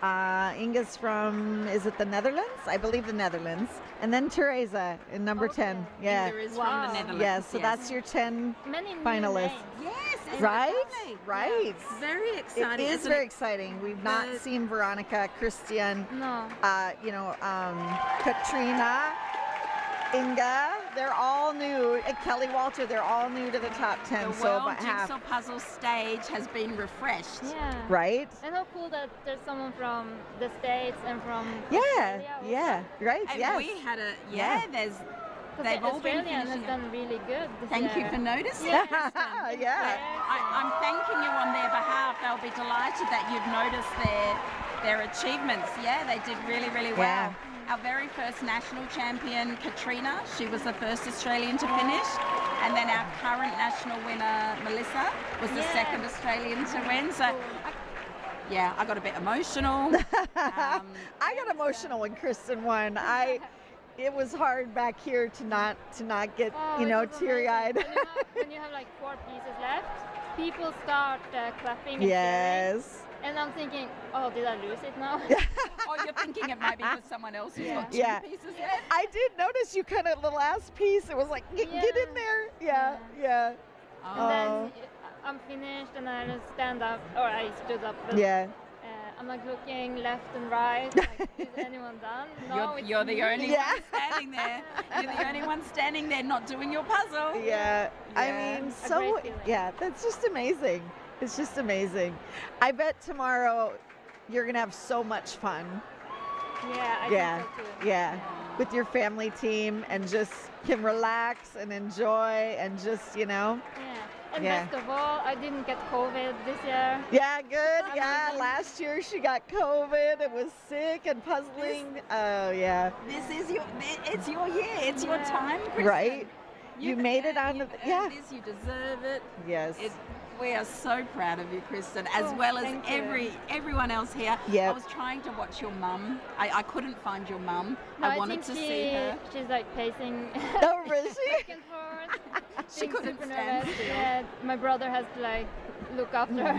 Inge's from, is it the Netherlands? I believe the Netherlands. And then Teresa in number 10. Yeah. Inge is from the Netherlands. Yes, so that's your 10 Many finalists. Yes, Right? lovely. Right. Yeah. It's very exciting. It is very exciting. We've not seen Veronica, Christian, Katrina, Inga. They're all new. And Kelly Walter, they're all new to the top 10. The World Jigsaw Puzzle stage has been refreshed. Yeah. Right? And how cool that there's someone from the States and from Yeah, right, And we had they've all been Australia has done really good this Thank year. you for noticing. Yeah. I'm thanking you on their behalf. They'll be delighted that you've noticed their achievements. Yeah, they did really, really well. Our very first national champion, Katrina, she was the first Australian to finish. And then our current national winner, Melissa, was the second Australian to win. So, I got a bit emotional. I got emotional when Kristen won. It was hard back here to not get, teary-eyed. When you have like 4 pieces left, people start clapping and cheering. And I'm thinking, oh, did I lose it now? Oh, you're thinking it might be for someone else who's got 2 pieces left? I did notice you kind of, the last piece, it was like, get in there. Yeah. And then I'm finished and I just stand up, or I stood up. But, I'm like looking left and right, like, is anyone done? No, you're the only one standing there. You're the only one standing there not doing your puzzle. Yeah. I mean, that's just amazing. It's just amazing. I bet tomorrow you're going to have so much fun. Yeah, I think so too. Yeah. With your family team and just can relax and enjoy and just, Yeah. And best of all, I didn't get COVID this year. Yeah, good. Last year she got COVID and was sick and puzzling. It's your year. It's your time, Kristen. Right. You made it on this. You deserve it. Yes. We are so proud of you, Kristen, as well as everyone else here. Yep. I was trying to watch your mum. I couldn't find your mum. No, I wanted to see her. She's like pacing Oh, really? back and forth. She couldn't stand still. Yeah, my brother has to like look after her.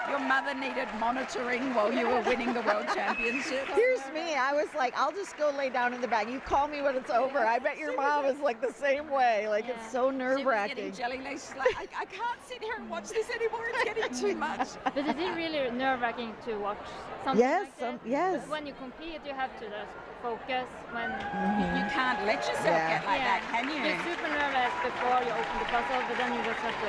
Your mother needed monitoring while you were winning the world championship. Here's me. I was like, I'll just go lay down in the back. You call me when it's over. I bet your mom is like the same way. Like, it's so nerve-wracking. She was getting jelly legs. She's like, I can't sit here and watch this anymore. It's getting too much. But it is really nerve-wracking to watch something like that. Yes. But when you compete, you have to just focus. When you can't let yourself get like that, can you? You're super nervous before you open the puzzle, but then you just have to.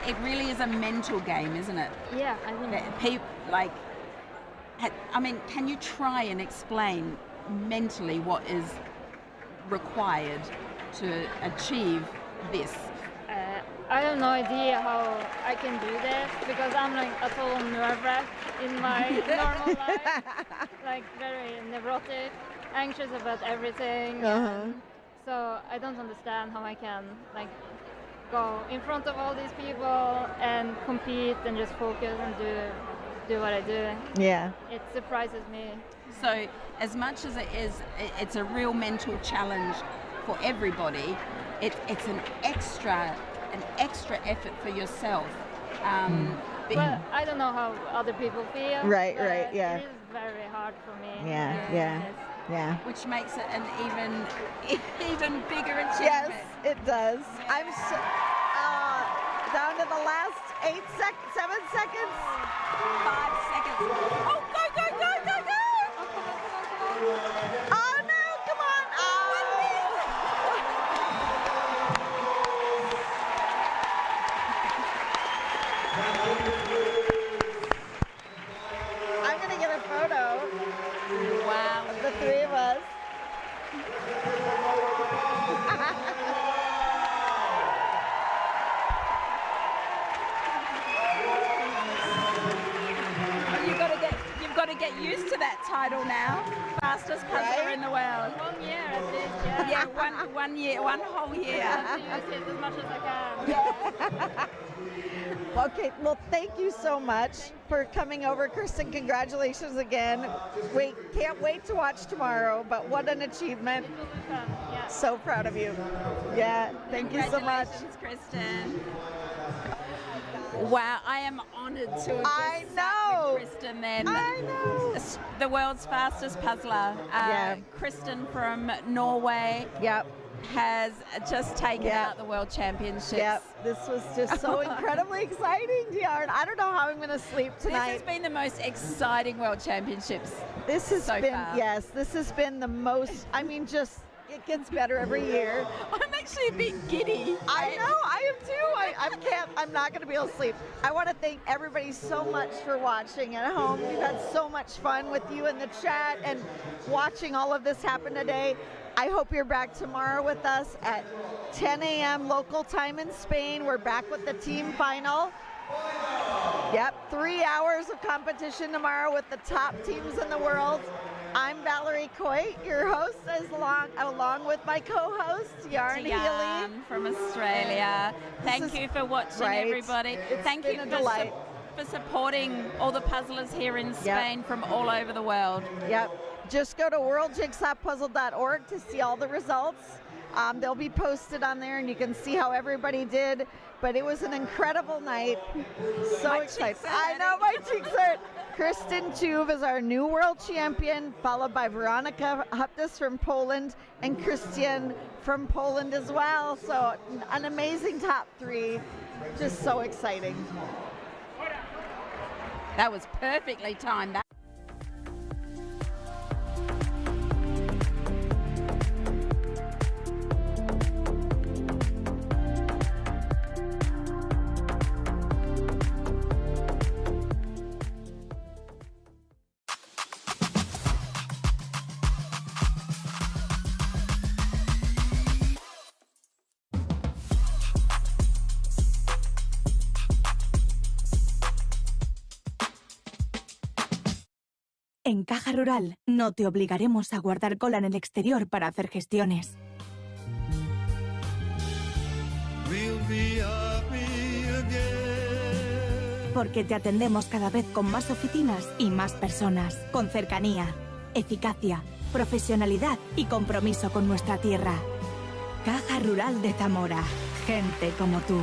It really is a mental game, isn't it? Yeah, I think. People can you try and explain mentally what is required to achieve this? I have no idea how I can do this because I'm like a total nerve wreck in my normal life, like very neurotic, anxious about everything. So I don't understand how I can like go in front of all these people and compete and just focus and do what I do. Yeah. It surprises me. So as much as it's a real mental challenge for everybody, it's an extra effort for yourself. But I don't know how other people feel. Right, yeah. It is very hard for me. Yeah. Which makes it an even bigger achievement. Yes, it does. I'm so. Down to the last 7 seconds. 5 seconds. Oh, go, go, go, go, go! Oh no, come on. I'm going to get a photo. Wow. Of the three of us. You've got to get used to that title now. Fastest puzzler in the world. 1 year at least, yeah. Yeah, one year, one whole year. I have to use it as much as I can. Yeah. Okay, well, thank you so much for coming over, Kristen. Congratulations again. Can't wait to watch tomorrow, but what an achievement. It will be fun, yeah. So proud of you. Yeah, thank you so much. Congratulations, Kristen. Wow, I am honoured to have just sat with Kristen then. I know. The world's fastest puzzler. Kristen from Norway. Yep. Has just taken out the World Championships. Yep, this was just so incredibly exciting, Diarn. I don't know how I'm going to sleep tonight. This has been the most exciting World Championships. This has so been, far. yes, this has been the most, I mean, just, it gets better every year. I'm actually a bit giddy. I know, I am too. I'm not going to be able to sleep. I want to thank everybody so much for watching at home. We've had so much fun with you in the chat and watching all of this happen today. I hope you're back tomorrow with us at 10 a.m. local time in Spain. We're back with the team final. Yep, 3 hours of competition tomorrow with the top teams in the world. I'm Valerie Coit, your host, along with my co-host, Yarn Healy. From Australia. Thank you for watching, everybody. Thank you for supporting all the puzzlers here in Spain from all over the world. Yep. Just go to worldjigsawpuzzle.org to see all the results. They'll be posted on there, and you can see how everybody did. But it was an incredible night. So excited. I know, my cheeks hurt. Kristen Tuve is our new world champion, followed by Veronika Huptis from Poland and Christian from Poland as well. So an amazing top three. Just so exciting. That was perfectly timed. En Caja Rural no te obligaremos a guardar cola en el exterior para hacer gestiones. Porque te atendemos cada vez con más oficinas y más personas, con cercanía, eficacia, profesionalidad y compromiso con nuestra tierra. Caja Rural de Zamora. Gente como tú.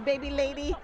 Baby lady.